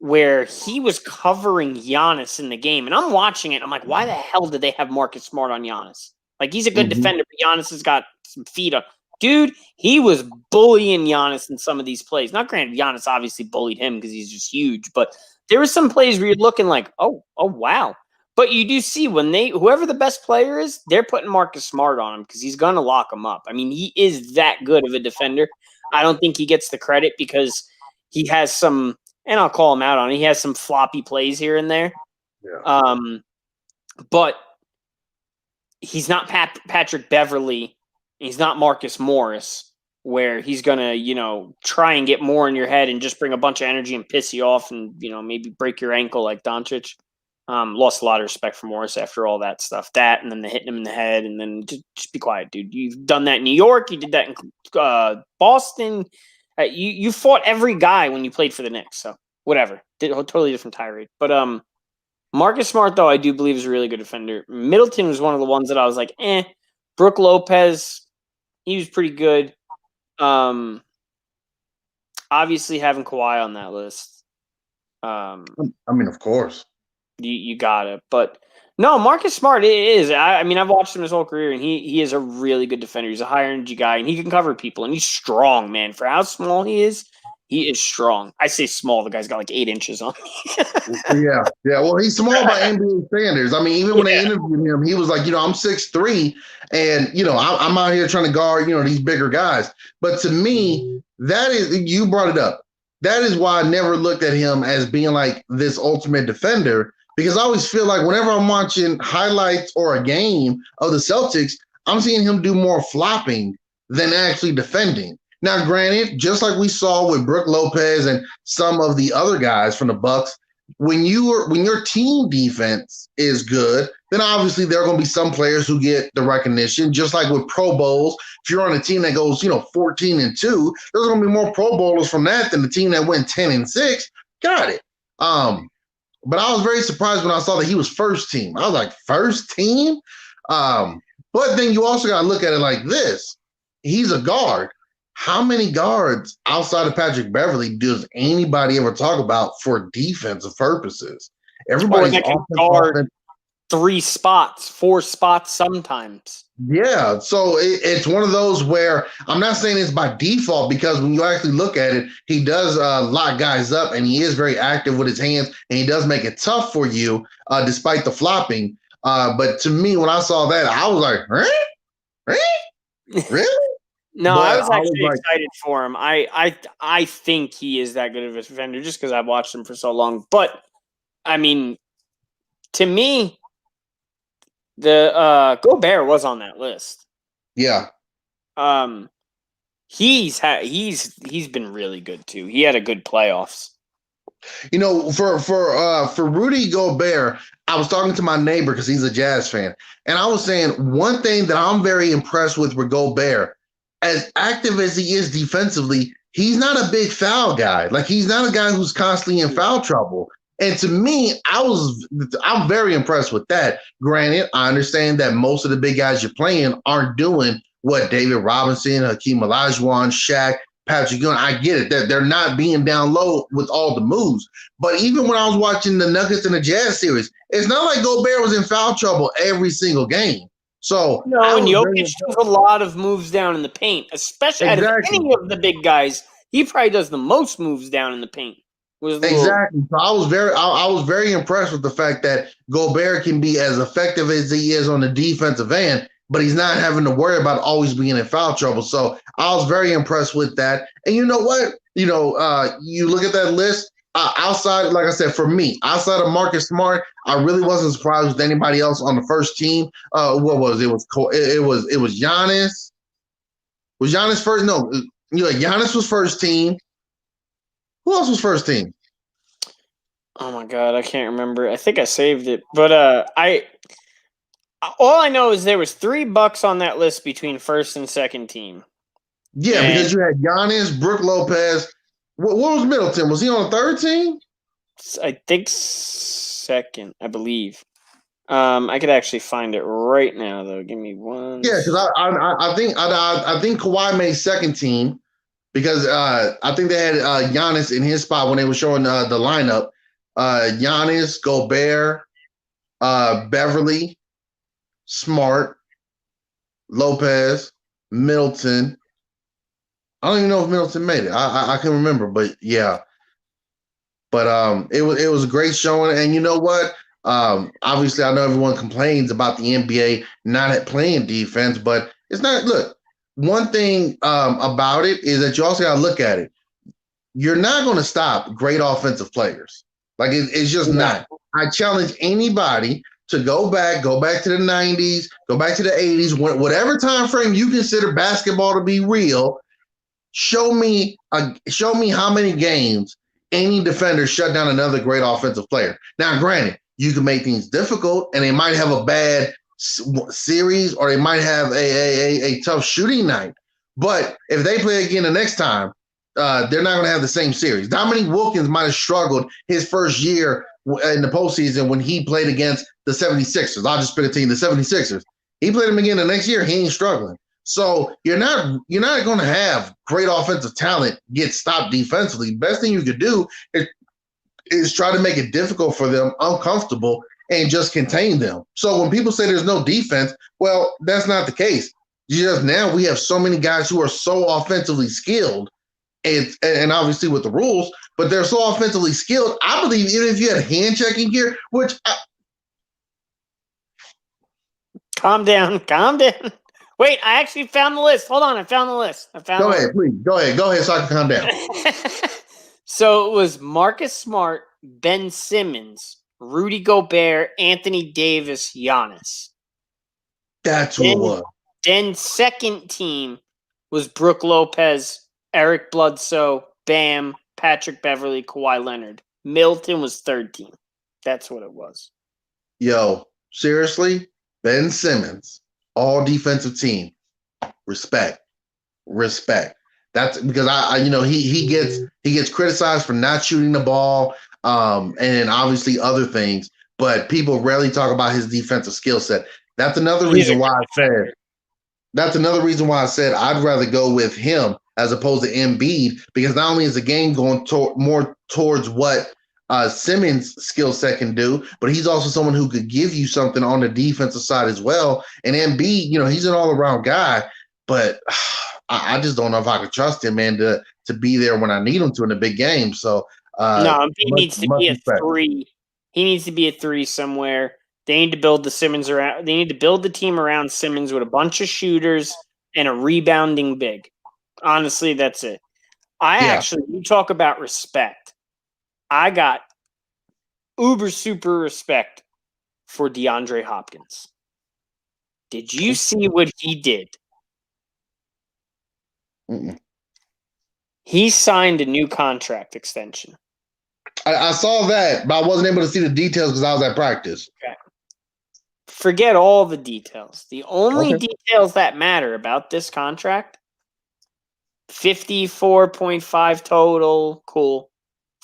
where he was covering Giannis in the game, and I'm watching it. I'm like, why the hell did they have Marcus Smart on Giannis? Like, he's a good defender, but Giannis has got some feet on. Dude, he was bullying Giannis in some of these plays. Not granted, Giannis obviously bullied him because he's just huge, but there were some plays where you're looking like, oh, wow. But you do see when whoever the best player is, they're putting Marcus Smart on him because he's going to lock him up. I mean, he is that good of a defender. I don't think he gets the credit because he has some, and I'll call him out on it, he has some floppy plays here and there. Yeah. But he's not Patrick Beverly. He's not Marcus Morris, where he's going to, try and get more in your head and just bring a bunch of energy and piss you off and, maybe break your ankle like Doncic. Lost a lot of respect for Morris after all that stuff. That, and then the hitting him in the head, and then just be quiet, dude. You've done that in New York. You did that in Boston. You fought every guy when you played for the Knicks. So whatever. Totally different tirade. But Marcus Smart, though, I do believe is a really good defender. Middleton was one of the ones that I was like, Brooke Lopez, he was pretty good. obviously having Kawhi on that list. I mean, of course. You got it. But no, Marcus Smart is. I mean, I've watched him his whole career, and he is a really good defender. He's a high energy guy, and he can cover people, and he's strong, man. For how small he is strong. I say small. The guy's got like 8 inches on me. Yeah. Well, he's small by NBA standards. I mean, even when they interviewed him, he was like, I'm 6'3", and I'm out here trying to guard, these bigger guys. But to me, that is, you brought it up. That is why I never looked at him as being like this ultimate defender, because I always feel like whenever I'm watching highlights or a game of the Celtics, I'm seeing him do more flopping than actually defending. Now, granted, just like we saw with Brook Lopez and some of the other guys from the Bucks, when your team defense is good, then obviously there are going to be some players who get the recognition. Just like with Pro Bowls, if you're on a team that goes 14-2, there's going to be more Pro Bowlers from that than the team that went 10-6. Got it. But I was very surprised when I saw that he was first team. I was like, first team? But then you also got to look at it like this. He's a guard. How many guards outside of Patrick Beverley does anybody ever talk about for defensive purposes? Everybody's can guard 3 spots, 4 spots sometimes. Yeah, so it's one of those where I'm not saying it's by default, because when you actually look at it, he does lock guys up, and he is very active with his hands, and he does make it tough for you despite the flopping. But to me, when I saw that, I was like, really? No, but I was actually excited for him. I think he is that good of a defender just because I've watched him for so long. But I mean, to me, the Gobert was on that list. Yeah. He's been really good too. He had a good playoffs. For Rudy Gobert, I was talking to my neighbor because he's a Jazz fan, and I was saying one thing that I'm very impressed with Gobert. As active as he is defensively, he's not a big foul guy. Like, he's not a guy who's constantly in foul trouble. And to me, I'm very impressed with that. Granted, I understand that most of the big guys you're playing aren't doing what David Robinson, Hakeem Olajuwon, Shaq, Patrick Ewing. I get it. They're not being down low with all the moves. But even when I was watching the Nuggets and the Jazz series, it's not like Gobert was in foul trouble every single game. So and Jokic does a lot of moves down in the paint, especially out of any of the big guys. He probably does the most moves down in the paint. Exactly. So I was very impressed with the fact that Gobert can be as effective as he is on the defensive end, but he's not having to worry about always being in foul trouble. So I was very impressed with that. And you know what? You look at that list. Outside, like I said, for me, outside of Marcus Smart, I really wasn't surprised with anybody else on the first team. What was it? It was Giannis. Was Giannis first? No, Giannis was first team. Who else was first team? Oh my God, I can't remember. I think I saved it, but all I know is there was 3 Bucks on that list between first and second team. Yeah, because you had Giannis, Brook Lopez. What was Middleton? Was he on the third team? I think second, I believe. I could actually find it right now, though. Give me one. Yeah, because I think Kawhi made second team because I think they had Giannis in his spot when they were showing the lineup. Giannis, Gobert, Beverly, Smart, Lopez, Middleton. I don't even know if Middleton made it. I can remember, but yeah. But it was a great showing, and you know what? Obviously, I know everyone complains about the NBA not playing defense, but it's not. Look, one thing about it is that you also got to look at it. You're not going to stop great offensive players. Like it's just not. I challenge anybody to go back to the 90s, go back to the 80s, whatever time frame you consider basketball to be real. Show me how many games any defender shut down another great offensive player. Now, granted, you can make things difficult, and they might have a bad series, or they might have a tough shooting night. But if they play again the next time, they're not going to have the same series. Dominique Wilkins might have struggled his first year in the postseason when he played against the 76ers. I'll just pick a team, the 76ers. He played them again the next year. He ain't struggling. So you're not going to have great offensive talent get stopped defensively. Best thing you could do is try to make it difficult for them, uncomfortable, and just contain them. So when people say there's no defense, well, that's not the case. Just now we have so many guys who are so offensively skilled, and obviously with the rules, but they're so offensively skilled. I believe even if you had hand checking here, which Calm down. Wait, I actually found the list. Hold on, I found the list. Go ahead, please. Go ahead so I can calm down. So it was Marcus Smart, Ben Simmons, Rudy Gobert, Anthony Davis, Giannis. That's who it was. Then second team was Brooke Lopez, Eric Bledsoe, Bam, Patrick Beverly, Kawhi Leonard. Middleton was third team. That's what it was. Yo, seriously, Ben Simmons, all defensive team, respect. That's because I he gets criticized for not shooting the ball, and obviously other things, but people rarely talk about his defensive skill set. That's another reason why I said I'd rather go with him as opposed to Embiid, because not only is the game going more towards what Simmons' skill set can do, but he's also someone who could give you something on the defensive side as well. And Embiid, he's an all-around guy, but I just don't know if I could trust him, man, to be there when I need him to in a big game. So no, he needs to be a 3. He needs to be a 3 somewhere. They need to build They need to build the team around Simmons with a bunch of shooters and a rebounding big. Honestly, that's it. You talk about respect. I got uber super respect for DeAndre Hopkins. Did you see what he did? Mm-mm. He signed a new contract extension. I saw that, but I wasn't able to see the details because I was at practice. Okay. Forget all the details. The only details that matter about this contract, 54.5 total, cool.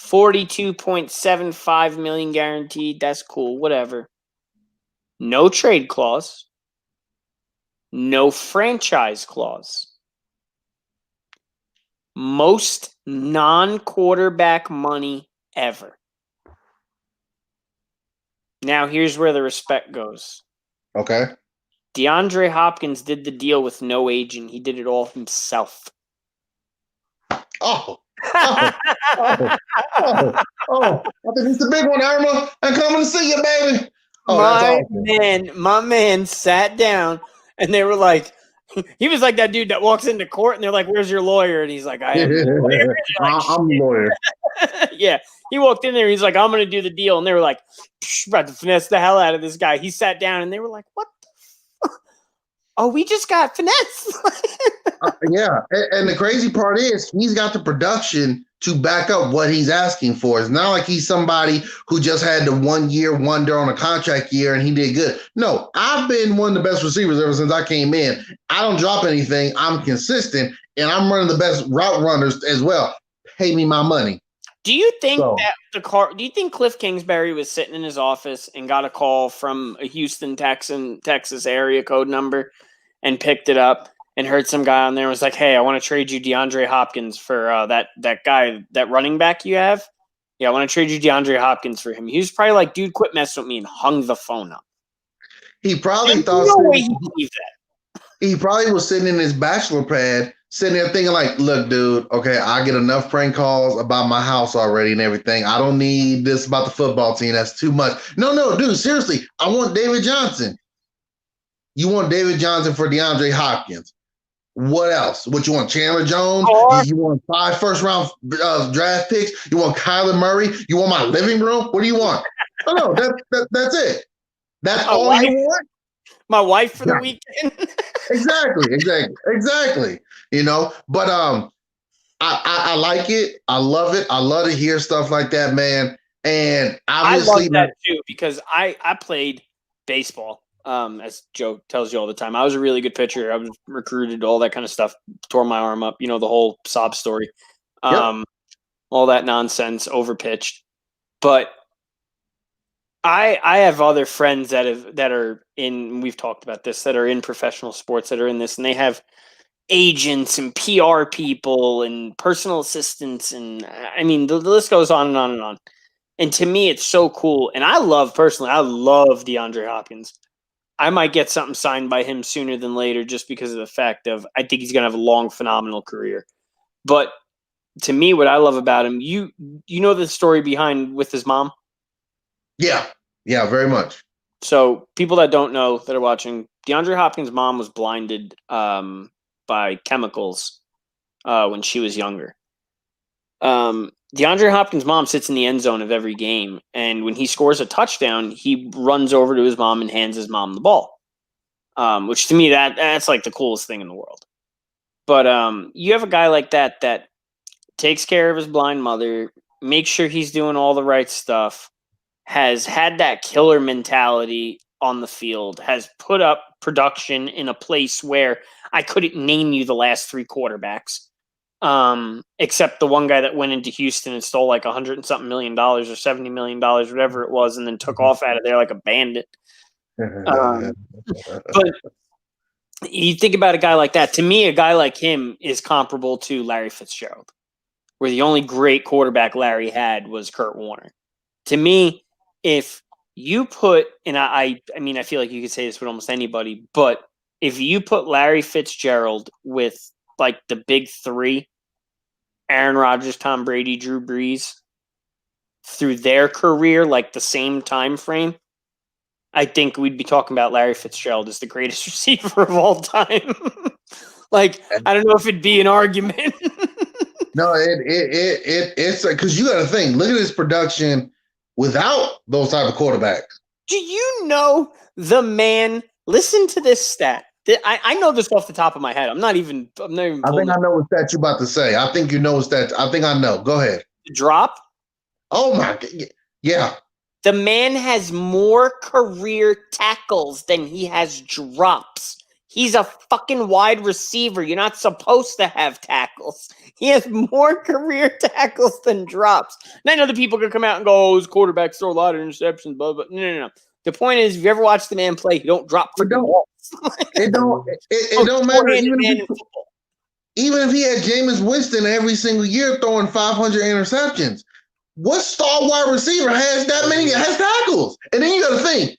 42.75 million guaranteed, that's cool, whatever. No trade clause. No franchise clause. Most non-quarterback money ever. Now, here's where the respect goes. Okay. DeAndre Hopkins did the deal with no agent. He did it all himself. Oh. I think it's the big one, Irma. I'm coming to see you, baby. Oh, that's awesome. My man sat down, and they were like, he was like that dude that walks into court, and they're like, "Where's your lawyer?" And he's like, "I am the lawyer." Like, I'm the lawyer. Yeah, he walked in there. He's like, "I'm going to do the deal," and they were like, "About to finesse the hell out of this guy." He sat down, and they were like, "What the fuck? Oh, we just got finesse." Yeah, and the crazy part is he's got the production to back up what he's asking for. It's not like he's somebody who just had the 1 year wonder on a contract year and he did good. No, I've been one of the best receivers ever since I came in. I don't drop anything. I'm consistent, and I'm running the best route runners as well. Pay me my money. Do you think do you think Cliff Kingsbury was sitting in his office and got a call from a Houston, Texas area code number and picked it up and heard some guy on there and was like, "Hey, I want to trade you DeAndre Hopkins for that guy, that running back you have. Yeah, I want to trade you DeAndre Hopkins for him." He was probably like, "Dude, quit messing with me," and hung the phone up. He probably thought he probably was sitting in his bachelor pad, sitting there thinking like, "Look, dude, okay, I get enough prank calls about my house already and everything. I don't need this about the football team. That's too much." No, dude, seriously, I want David Johnson. You want David Johnson for DeAndre Hopkins. What else? What you want? Chandler Jones? You want 5 first-round draft picks? You want Kyler Murray? You want my living room? What do you want? No, that's it. That's all you want? My wife for the weekend? Exactly. But I like it. I love it. I love to hear stuff like that, man. And obviously, I love that too, because I played baseball. As Joe tells you all the time, I was a really good pitcher. I was recruited, all that kind of stuff, tore my arm up, the whole sob story, all that nonsense, overpitched. But I have other friends that are in. We've talked about this, that are in professional sports, that are in this, and they have agents and PR people and personal assistants, and I mean the list goes on and on and on. And to me, it's so cool. And I love DeAndre Hopkins. I might get something signed by him sooner than later, just because of the fact of I think he's gonna have a long, phenomenal career. But to me, what I love about him, you know the story behind with his mom. Yeah, very much. So people that don't know that are watching, DeAndre Hopkins' mom was blinded by chemicals when she was younger. DeAndre Hopkins' mom sits in the end zone of every game, and when he scores a touchdown, he runs over to his mom and hands his mom the ball. Which to me, that's like the coolest thing in the world. But you have a guy like that takes care of his blind mother, makes sure he's doing all the right stuff, has had that killer mentality on the field, has put up production in a place where I couldn't name you the last three quarterbacks, except the one guy that went into Houston and stole like $100 and something million or $70 million, whatever it was, and then took off out of there like a bandit. But you think about a guy like that. To me, a guy like him is comparable to Larry Fitzgerald, where the only great quarterback Larry had was Kurt Warner. To me, if you put, and I mean, I feel like you could say this with almost anybody, but if you put Larry Fitzgerald with like the big three, Aaron Rodgers, Tom Brady, Drew Brees, through their career, like the same time frame, I think we'd be talking about Larry Fitzgerald as the greatest receiver of all time. Like, I don't know if it'd be an argument. No, it's because you got to think. Look at his production without those type of quarterbacks. Do you know the man? Listen to this stat. I know this off the top of my head. I'm not even. I think I know what stat you're about to say. I think you know what stat. I think I know. Go ahead. Drop. Oh my God! Yeah. The man has more career tackles than he has drops. He's a fucking wide receiver. You're not supposed to have tackles. He has more career tackles than drops. And I know the people can come out and go, "Oh, his quarterbacks throw a lot of interceptions," blah, blah. No. The point is, if you ever watch the man play, he don't drop for balls. It don't matter. Even if he had Jameis Winston every single year throwing 500 interceptions, what star wide receiver has tackles? And then you got to think,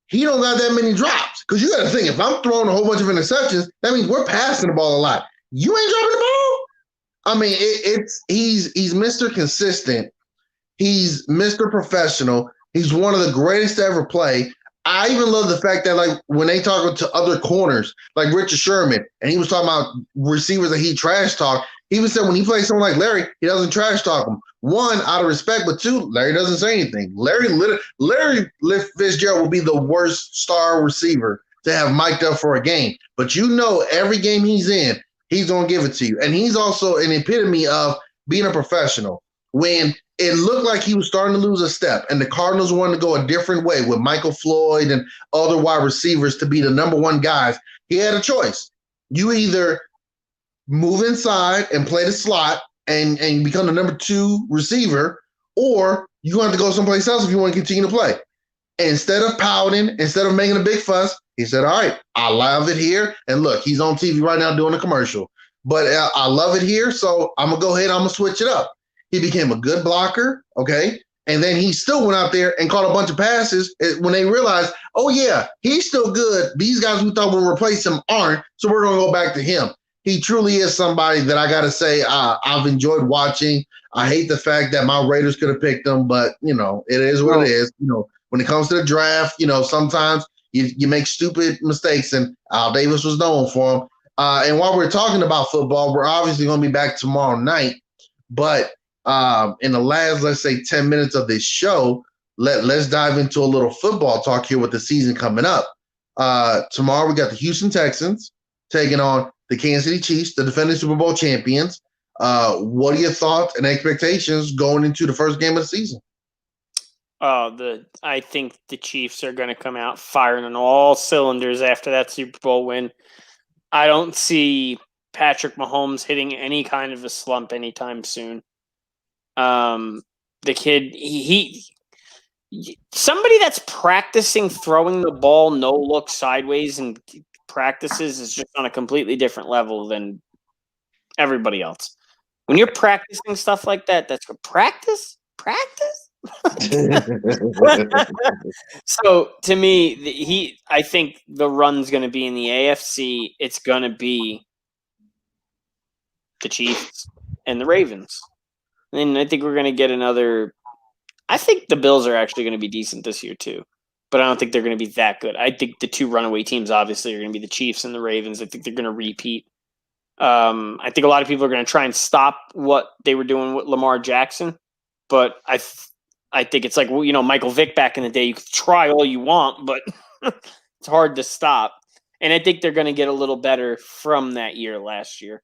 he don't got that many drops. Because you got to think, if I'm throwing a whole bunch of interceptions, that means we're passing the ball a lot. You ain't dropping the ball. I mean, he's Mr. Consistent. He's Mr. Professional. He's one of the greatest to ever play. I even love the fact that, like, when they talk to other corners, like Richard Sherman, and he was talking about receivers that he trash talk, he even said when he plays someone like Larry, he doesn't trash talk them. One, out of respect, but two, Larry doesn't say anything. Larry Fitzgerald will be the worst star receiver to have mic'd up for a game. But you know, every game he's in, he's going to give it to you. And he's also an epitome of being a professional. When it looked like he was starting to lose a step and the Cardinals wanted to go a different way with Michael Floyd and other wide receivers to be the number one guys, he had a choice. You either move inside and play the slot and become the number two receiver, or you're going to have to go someplace else if you want to continue to play. And instead of pouting, instead of making a big fuss, he said, all right, I love it here. And look, he's on TV right now doing a commercial. But I love it here, so I'm going to go ahead, I'm going to switch it up. He became a good blocker, okay? And then he still went out there and caught a bunch of passes when they realized, oh, yeah, he's still good. These guys we thought would replace him aren't, so we're going to go back to him. He truly is somebody that I got to say I've enjoyed watching. I hate the fact that my Raiders could have picked him, but, you know, it is what it is. You know, when it comes to the draft, you know, sometimes you make stupid mistakes, and Al Davis was known for them. And while we're talking about football, we're obviously going to be back tomorrow night, but in the last, let's say, 10 minutes of this show, let's dive into a little football talk here with the season coming up. Tomorrow we got the Houston Texans taking on the Kansas City Chiefs, the defending Super Bowl champions. What are your thoughts and expectations going into the first game of the season? I think the Chiefs are going to come out firing on all cylinders after that Super Bowl win. I don't see Patrick Mahomes hitting any kind of a slump anytime soon. The kid, somebody that's practicing throwing the ball no look sideways and practices is just on a completely different level than everybody else. When you're practicing stuff like that, that's what practice. So to me, I think the run's going to be in the AFC. It's going to be the Chiefs and the Ravens, and I think we're going to get another. I think the Bills are actually going to be decent this year too, but I don't think they're going to be that good. I think the two runaway teams obviously are going to be the Chiefs and the Ravens. I think they're going to repeat. I think a lot of people are going to try and stop what they were doing with Lamar Jackson, but I think it's like, well, Michael Vick back in the day. You could try all you want, but it's hard to stop. And I think they're going to get a little better from that year last year.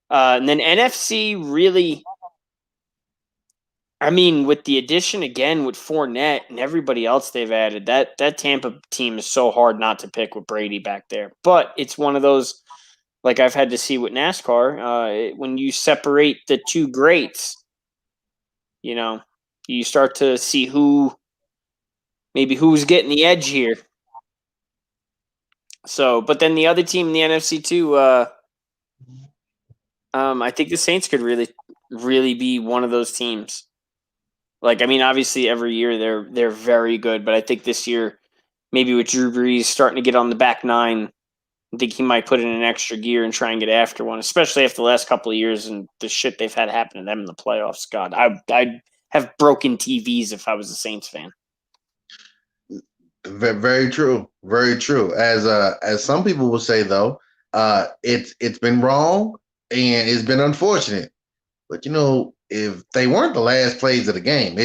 And then NFC really, I mean, with the addition again with Fournette and everybody else they've added, that Tampa team is so hard not to pick with Brady back there. But it's one of those, like I've had to see with NASCAR, when you separate the two greats, you start to see who's getting the edge here. So, but then the other team in the NFC too, I think the Saints could really, really be one of those teams. Like, I mean, obviously every year they're very good, but I think this year, maybe with Drew Brees starting to get on the back nine, I think he might put in an extra gear and try and get after one, especially after the last couple of years and the shit they've had happen to them in the playoffs. God, I'd have broken TVs if I was a Saints fan. Very true. Very true. As some people will say, though, it's been wrong and it's been unfortunate. But if they weren't the last plays of the game,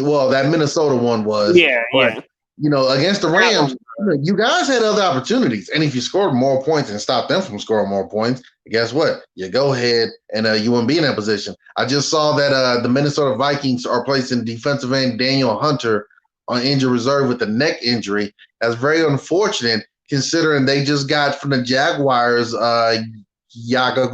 well, that Minnesota one was. Yeah, but, against the Rams, you guys had other opportunities, and if you scored more points and stopped them from scoring more points, guess what? You go ahead and you wouldn't be in that position. I just saw that the Minnesota Vikings are placing defensive end Daniel Hunter on injured reserve with a neck injury. That's very unfortunate considering they just got from the Jaguars Yaga.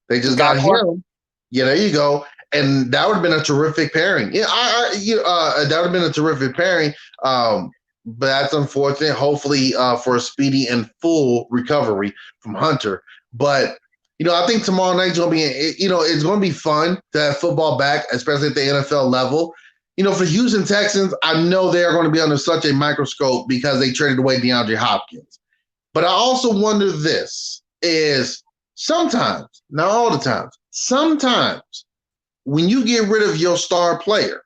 They just got him. Yeah, there you go. And that would have been a terrific pairing. Yeah, that would have been a terrific pairing. But that's unfortunate. Hopefully, for a speedy and full recovery from Hunter. But I think tomorrow night's gonna be. It's gonna be fun to have football back, especially at the NFL level. For Houston Texans, I know they are going to be under such a microscope because they traded away DeAndre Hopkins. But I also wonder this is sometimes, not all the times, sometimes when you get rid of your star player,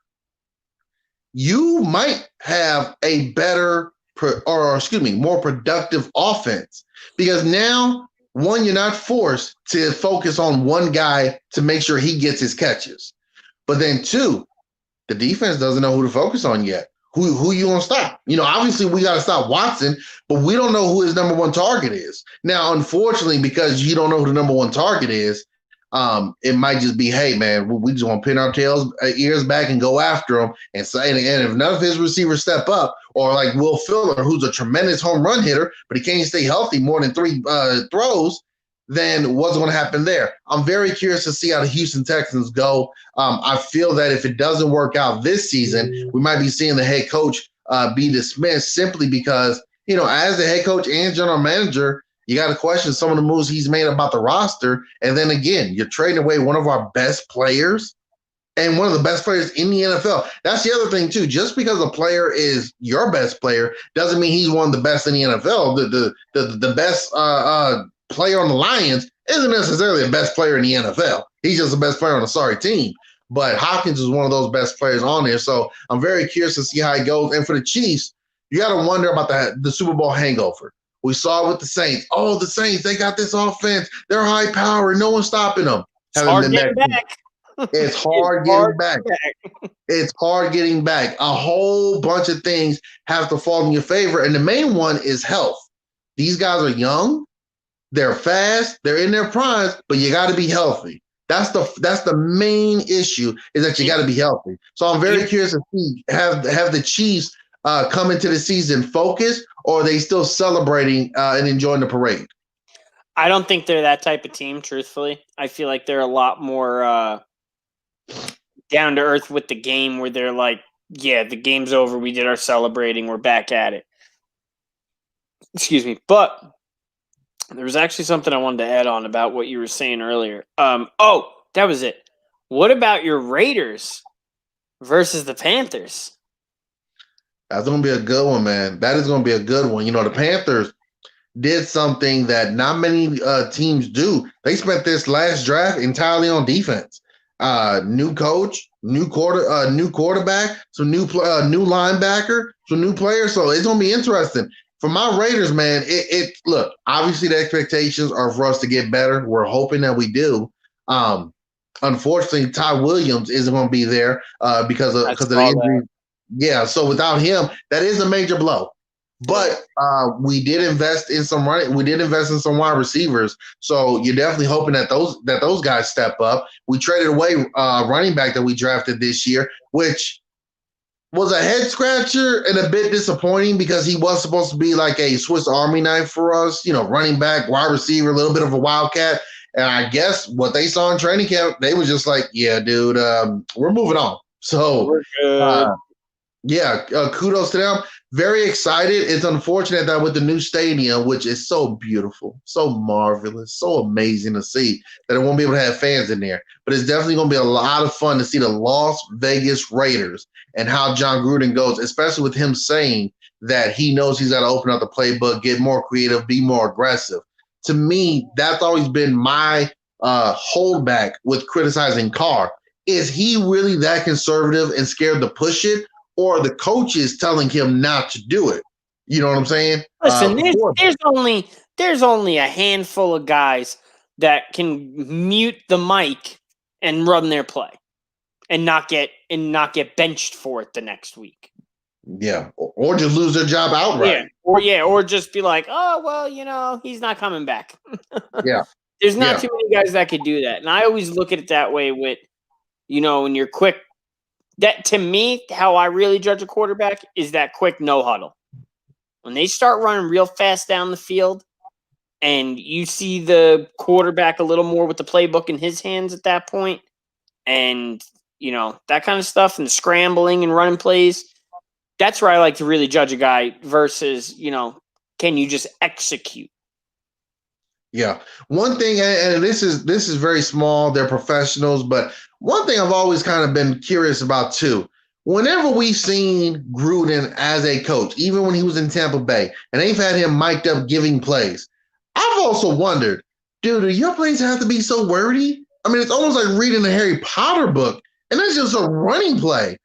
you might have a better more productive offense because now, one, you're not forced to focus on one guy to make sure he gets his catches. But then two, the defense doesn't know who to focus on yet. Who you gonna stop? Obviously we got to stop Watson, but we don't know who his number one target is. Now, unfortunately, because you don't know who the number one target is, it might just be, hey man, we just want to pin our ears back and go after him and say, and if none of his receivers step up, or like Will Fuller, who's a tremendous home run hitter, but he can't stay healthy more than 3 throws, then what's going to happen there? I'm very curious to see how the Houston Texans go. I feel that if it doesn't work out this season, we might be seeing the head coach be dismissed simply because, as the head coach and general manager, you got to question some of the moves he's made about the roster. And then again, you're trading away one of our best players and one of the best players in the NFL. That's the other thing, too. Just because a player is your best player doesn't mean he's one of the best in the NFL. The best player on the Lions isn't necessarily the best player in the NFL. He's just the best player on a sorry team. But Hopkins is one of those best players on there. So I'm very curious to see how it goes. And for the Chiefs, you got to wonder about the Super Bowl hangover. We saw it with the Saints. Oh, the Saints, they got this offense. They're high power. No one's stopping them. It's hard getting back. It's hard getting back. It's hard getting back. A whole bunch of things have to fall in your favor. And the main one is health. These guys are young. They're fast. They're in their primes, but you got to be healthy. That's the main issue is that you got to be healthy. So I'm very curious to see have the Chiefs come into the season focused, or are they still celebrating and enjoying the parade? I don't think they're that type of team, truthfully. I feel like they're a lot more down to earth with the game where they're like, yeah, the game's over. We did our celebrating. We're back at it. Excuse me. But there was actually something I wanted to add on about what you were saying earlier. Oh, that was it. What about your Raiders versus the Panthers? That's going to be a good one, man. That is going to be a good one. You know, the Panthers did something that not many teams do. They spent this last draft entirely on defense. New coach, new quarterback, some new linebacker, some new players. So it's gonna be interesting. For my Raiders, man, it look, obviously the expectations are for us to get better. We're hoping that we do. Unfortunately, Ty Williams isn't going to be there because of the injury. Yeah, so without him, that is a major blow. But we did invest in some wide receivers. So you're definitely hoping that those guys step up. We traded away running back that we drafted this year, which was a head scratcher and a bit disappointing because he was supposed to be like a Swiss Army knife for us, you know, running back, wide receiver, a little bit of a wildcat. And I guess what they saw in training camp, they was just like, yeah, dude, we're moving on. So we're good. Kudos to them. Very excited. It's unfortunate that with the new stadium, which is so beautiful, so marvelous, so amazing to see, that it won't be able to have fans in there. But it's definitely going to be a lot of fun to see the Las Vegas Raiders and how John Gruden goes, especially with him saying that he knows he's got to open up the playbook, get more creative, be more aggressive. To me, that's always been my holdback with criticizing Carr. Is he really that conservative and scared to push it? Or the coaches telling him not to do it? You know what I'm saying? Listen, there's only a handful of guys that can mute the mic and run their play, and not get benched for it the next week. Yeah, or just lose their job outright. Or just be like, oh well, you know, he's not coming back. Yeah, there's not too many guys that could do that, and I always look at it that way. With, you know, when you're quick. That, to me, how I really judge a quarterback is that quick no huddle. When they start running real fast down the field and you see the quarterback a little more with the playbook in his hands at that point, and, you know, that kind of stuff, and the scrambling and running plays, that's where I like to really judge a guy versus, you know, can you just execute? Yeah. One thing, and this is very small, they're professionals, but one thing I've always kind of been curious about too, whenever we've seen Gruden as a coach, even when he was in Tampa Bay, and they've had him mic'd up giving plays, I've also wondered, dude, do your plays have to be so wordy? I mean, it's almost like reading a Harry Potter book, and that's just a running play.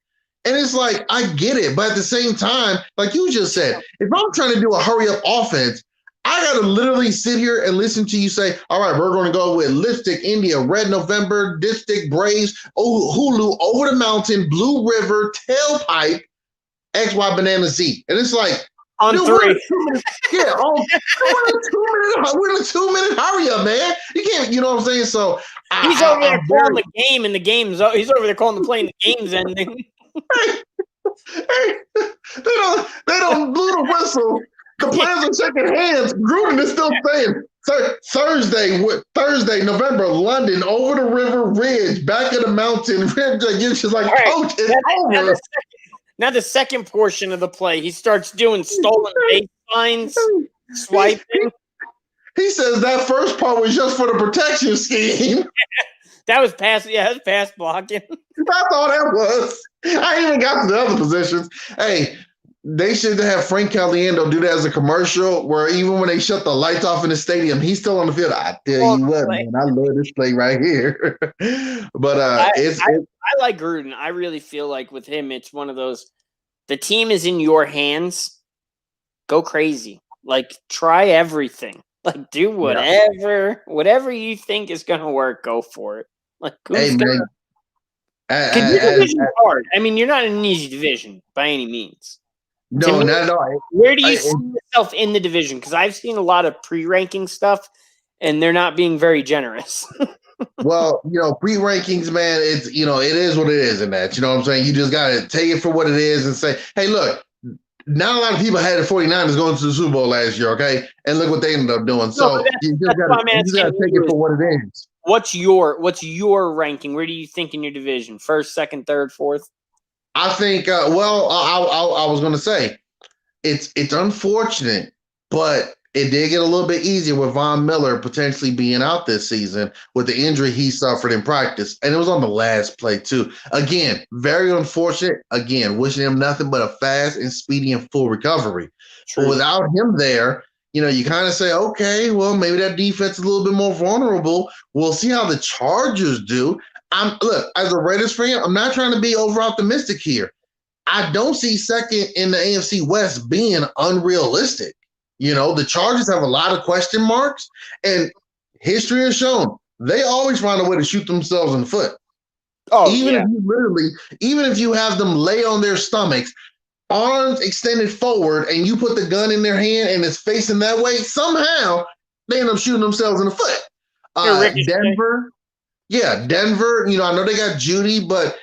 And it's like, I get it, but at the same time, like you just said, if I'm trying to do a hurry-up offense, I got to literally sit here and listen to you say, all right, we're going to go with Lipstick, India, Red November, Dipstick, Braves, Hulu, Over the Mountain, Blue River, Tailpipe, XY Banana Z. And it's like, on dude, 3. we're in a 2-minute hurry up, man. You can't, you know what I'm saying? So he's over there calling the game, and he's over there calling the play, and the game's ending. Hey, they don't blow the whistle. The players are shaking hands. Gruden is still saying Thursday, November, London, over the river ridge, back of the mountain. It's just like, right, coach, it's over. Now the second portion of the play, he starts doing stolen base lines, swiping. He says that first part was just for the protection scheme. That was pass. Yeah, that was pass blocking. That's all that was. I ain't even got to the other positions. Hey, they should have Frank Caliendo do that as a commercial where even when they shut the lights off in the stadium, he's still on the field. I tell you what, man, I love this play right here. But I like Gruden. I really feel like with him, it's one of those, the team is in your hands. Go crazy. Like, try everything. Like, do whatever you think is going to work, go for it. Like, who's going to? Because your division's hard. I mean, you're not in an easy division by any means. No, not at all. Where do you see yourself in the division? Because I've seen a lot of pre-ranking stuff, and they're not being very generous. Well, you know, pre-rankings, man, it's, you know, it is what it is in that. You know what I'm saying? You just got to take it for what it is and say, hey, look, not a lot of people had the 49ers going to the Super Bowl last year, okay? And look what they ended up doing. So you just got to take it for what it is. What's your ranking? Where do you think in your division? First, second, third, fourth? I think. I was going to say it's unfortunate, but it did get a little bit easier with Von Miller potentially being out this season with the injury he suffered in practice, and it was on the last play too. Again, very unfortunate. Again, wishing him nothing but a fast and speedy and full recovery. True. But without him there, you kind of say, okay, well, maybe that defense is a little bit more vulnerable. We'll see how the Chargers do. Look, as a Raiders fan, I'm not trying to be over optimistic here. I don't see second in the AFC West being unrealistic. The Chargers have a lot of question marks, and history has shown they always find a way to shoot themselves in the foot. Oh, even yeah. even if you have them lay on their stomachs, arms extended forward, and you put the gun in their hand and it's facing that way, somehow they end up shooting themselves in the foot. Denver. I know they got Judy, but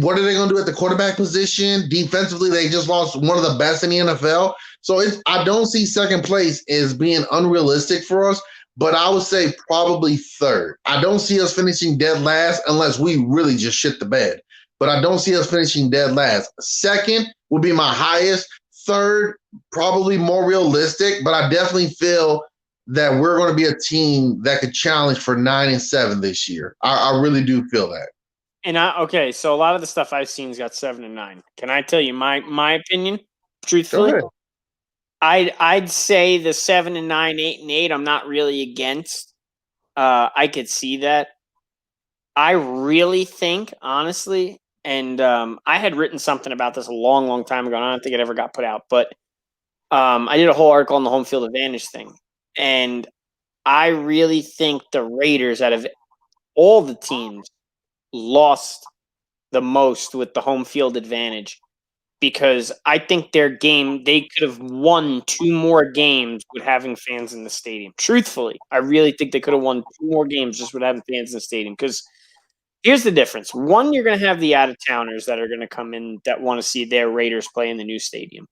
what are they going to do at the quarterback position? Defensively, they just lost one of the best in the NFL. So I don't see second place as being unrealistic for us, but I would say probably third. I don't see us finishing dead last unless we really just shit the bed. But I don't see us finishing dead last. Second would be my highest. Third, probably more realistic, but I definitely feel that we're going to be a team that could challenge for 9-7 this year. I really do feel that. And so a lot of the stuff I've seen's got 7 and 9. Can I tell you my opinion? Truthfully, I'd say the 7 and 9, 8 and 8. I'm not really against. I could see that. I really think, honestly, and I had written something about this a long, long time ago. And I don't think it ever got put out, but I did a whole article on the home field advantage thing, and I really think the Raiders, out of all the teams, lost the most with the home field advantage, because I think their game, they could have won 2 more games with having fans in the stadium. Truthfully, I really think they could have won 2 more games just with having fans in the stadium, because here's the difference. One, you're going to have the out-of-towners that are going to come in that want to see their Raiders play in the new stadium.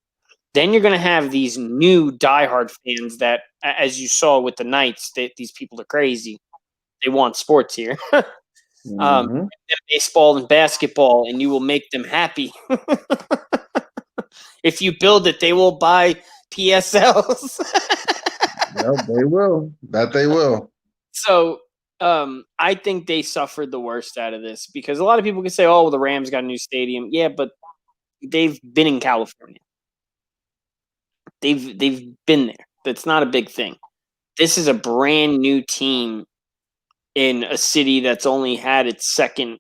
Then you're going to have these new diehard fans that, as you saw with the Knights, these people are crazy. They want sports here. Baseball and basketball, and you will make them happy. If you build it, they will buy PSLs. Yep, they will. That they will. So I think they suffered the worst out of this, because a lot of people can say, oh, well, the Rams got a new stadium. Yeah, but they've been in California. They've been there. That's not a big thing. This is a brand new team in a city that's only had its second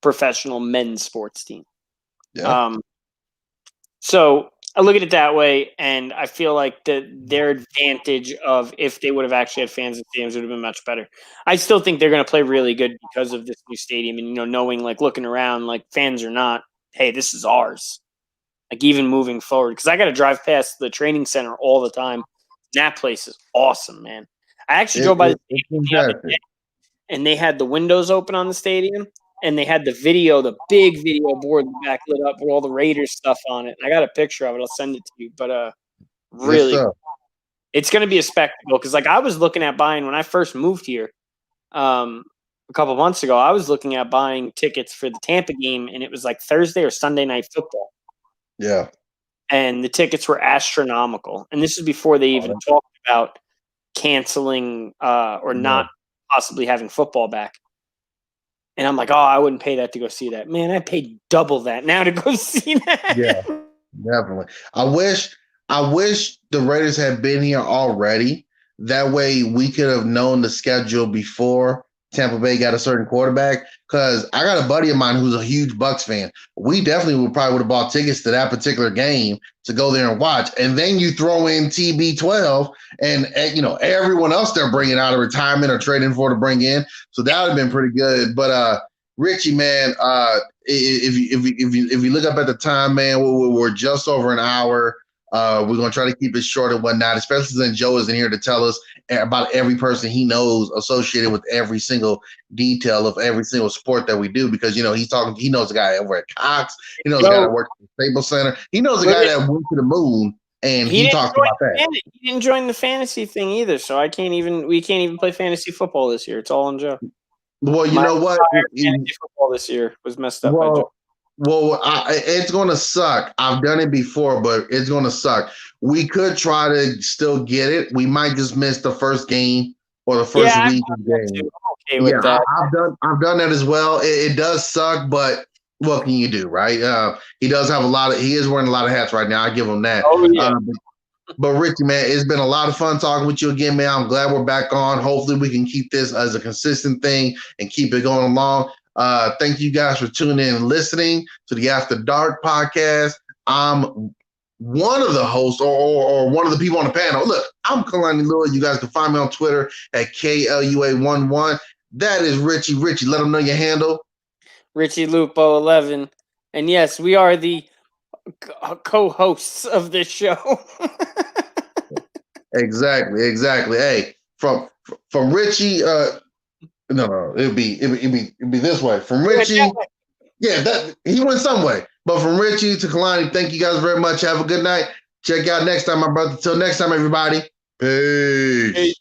professional men's sports team. Yeah. So I look at it that way, and I feel like their advantage of, if they would have actually had fans in stadiums, would have been much better. I still think they're going to play really good because of this new stadium, and knowing, like, looking around, like, fans or not, hey, this is ours. Like, even moving forward, because I got to drive past the training center all the time. That place is awesome, man. I actually drove by the stadium the other day, and they had the windows open on the stadium, and they had the big video board in the back lit up with all the Raiders stuff on it. I got a picture of it. I'll send it to you. But really, it's going to be a spectacle, because, like, I was looking at buying, when I first moved here a couple months ago, I was looking at buying tickets for the Tampa game, and it was like Thursday or Sunday night football. Yeah. And the tickets were astronomical. And this is before they even talked about canceling or not possibly having football back. And I'm like, oh, I wouldn't pay that to go see that. Man, I paid double that now to go see that. Yeah, definitely. I wish the Raiders had been here already. That way we could have known the schedule before Tampa Bay got a certain quarterback, because I got a buddy of mine who's a huge Bucs fan. We definitely would have bought tickets to that particular game to go there and watch. And then you throw in TB12 and everyone else they're bringing out of retirement or trading for to bring in. So that would have been pretty good. But Richie, man, if you look up at the time, man, we're just over an hour. We're going to try to keep it short and whatnot, especially since Joe isn't here to tell us about every person he knows associated with every single detail of every single sport that we do, because, he knows a guy over at Cox. He knows a guy that works at the Staples Center. He knows a guy that went to the moon, and he talked about that. He didn't join the fantasy thing either, so we can't even play fantasy football this year. It's all on Joe. Well, you know what? Fantasy football this year was messed up by Joe. Well, it's going to suck. I've done it before, but it's going to suck. We could try to still get it. We might just miss the first game or the first week of the game. I'm okay with that. I've done that as well. It does suck, but what can you do, right? He does have he is wearing a lot of hats right now. I give him that. Oh, yeah. But Richie, man, it's been a lot of fun talking with you again, man. I'm glad we're back on. Hopefully we can keep this as a consistent thing and keep it going along. Thank you guys for tuning in and listening to the After Dark podcast. I'm one of the hosts or one of the people on the panel. Look, I'm Kalani Lua. You guys can find me on Twitter at KLUA11. That is Richie. Richie, let them know your handle. Richie Lupo 11. And yes, we are the co-hosts of this show. Exactly. Hey, from Richie, no, it'd be this way. From Richie, that he went some way. But from Richie to Kalani, thank you guys very much. Have a good night. Check out next time, my brother. Till next time, everybody. Peace.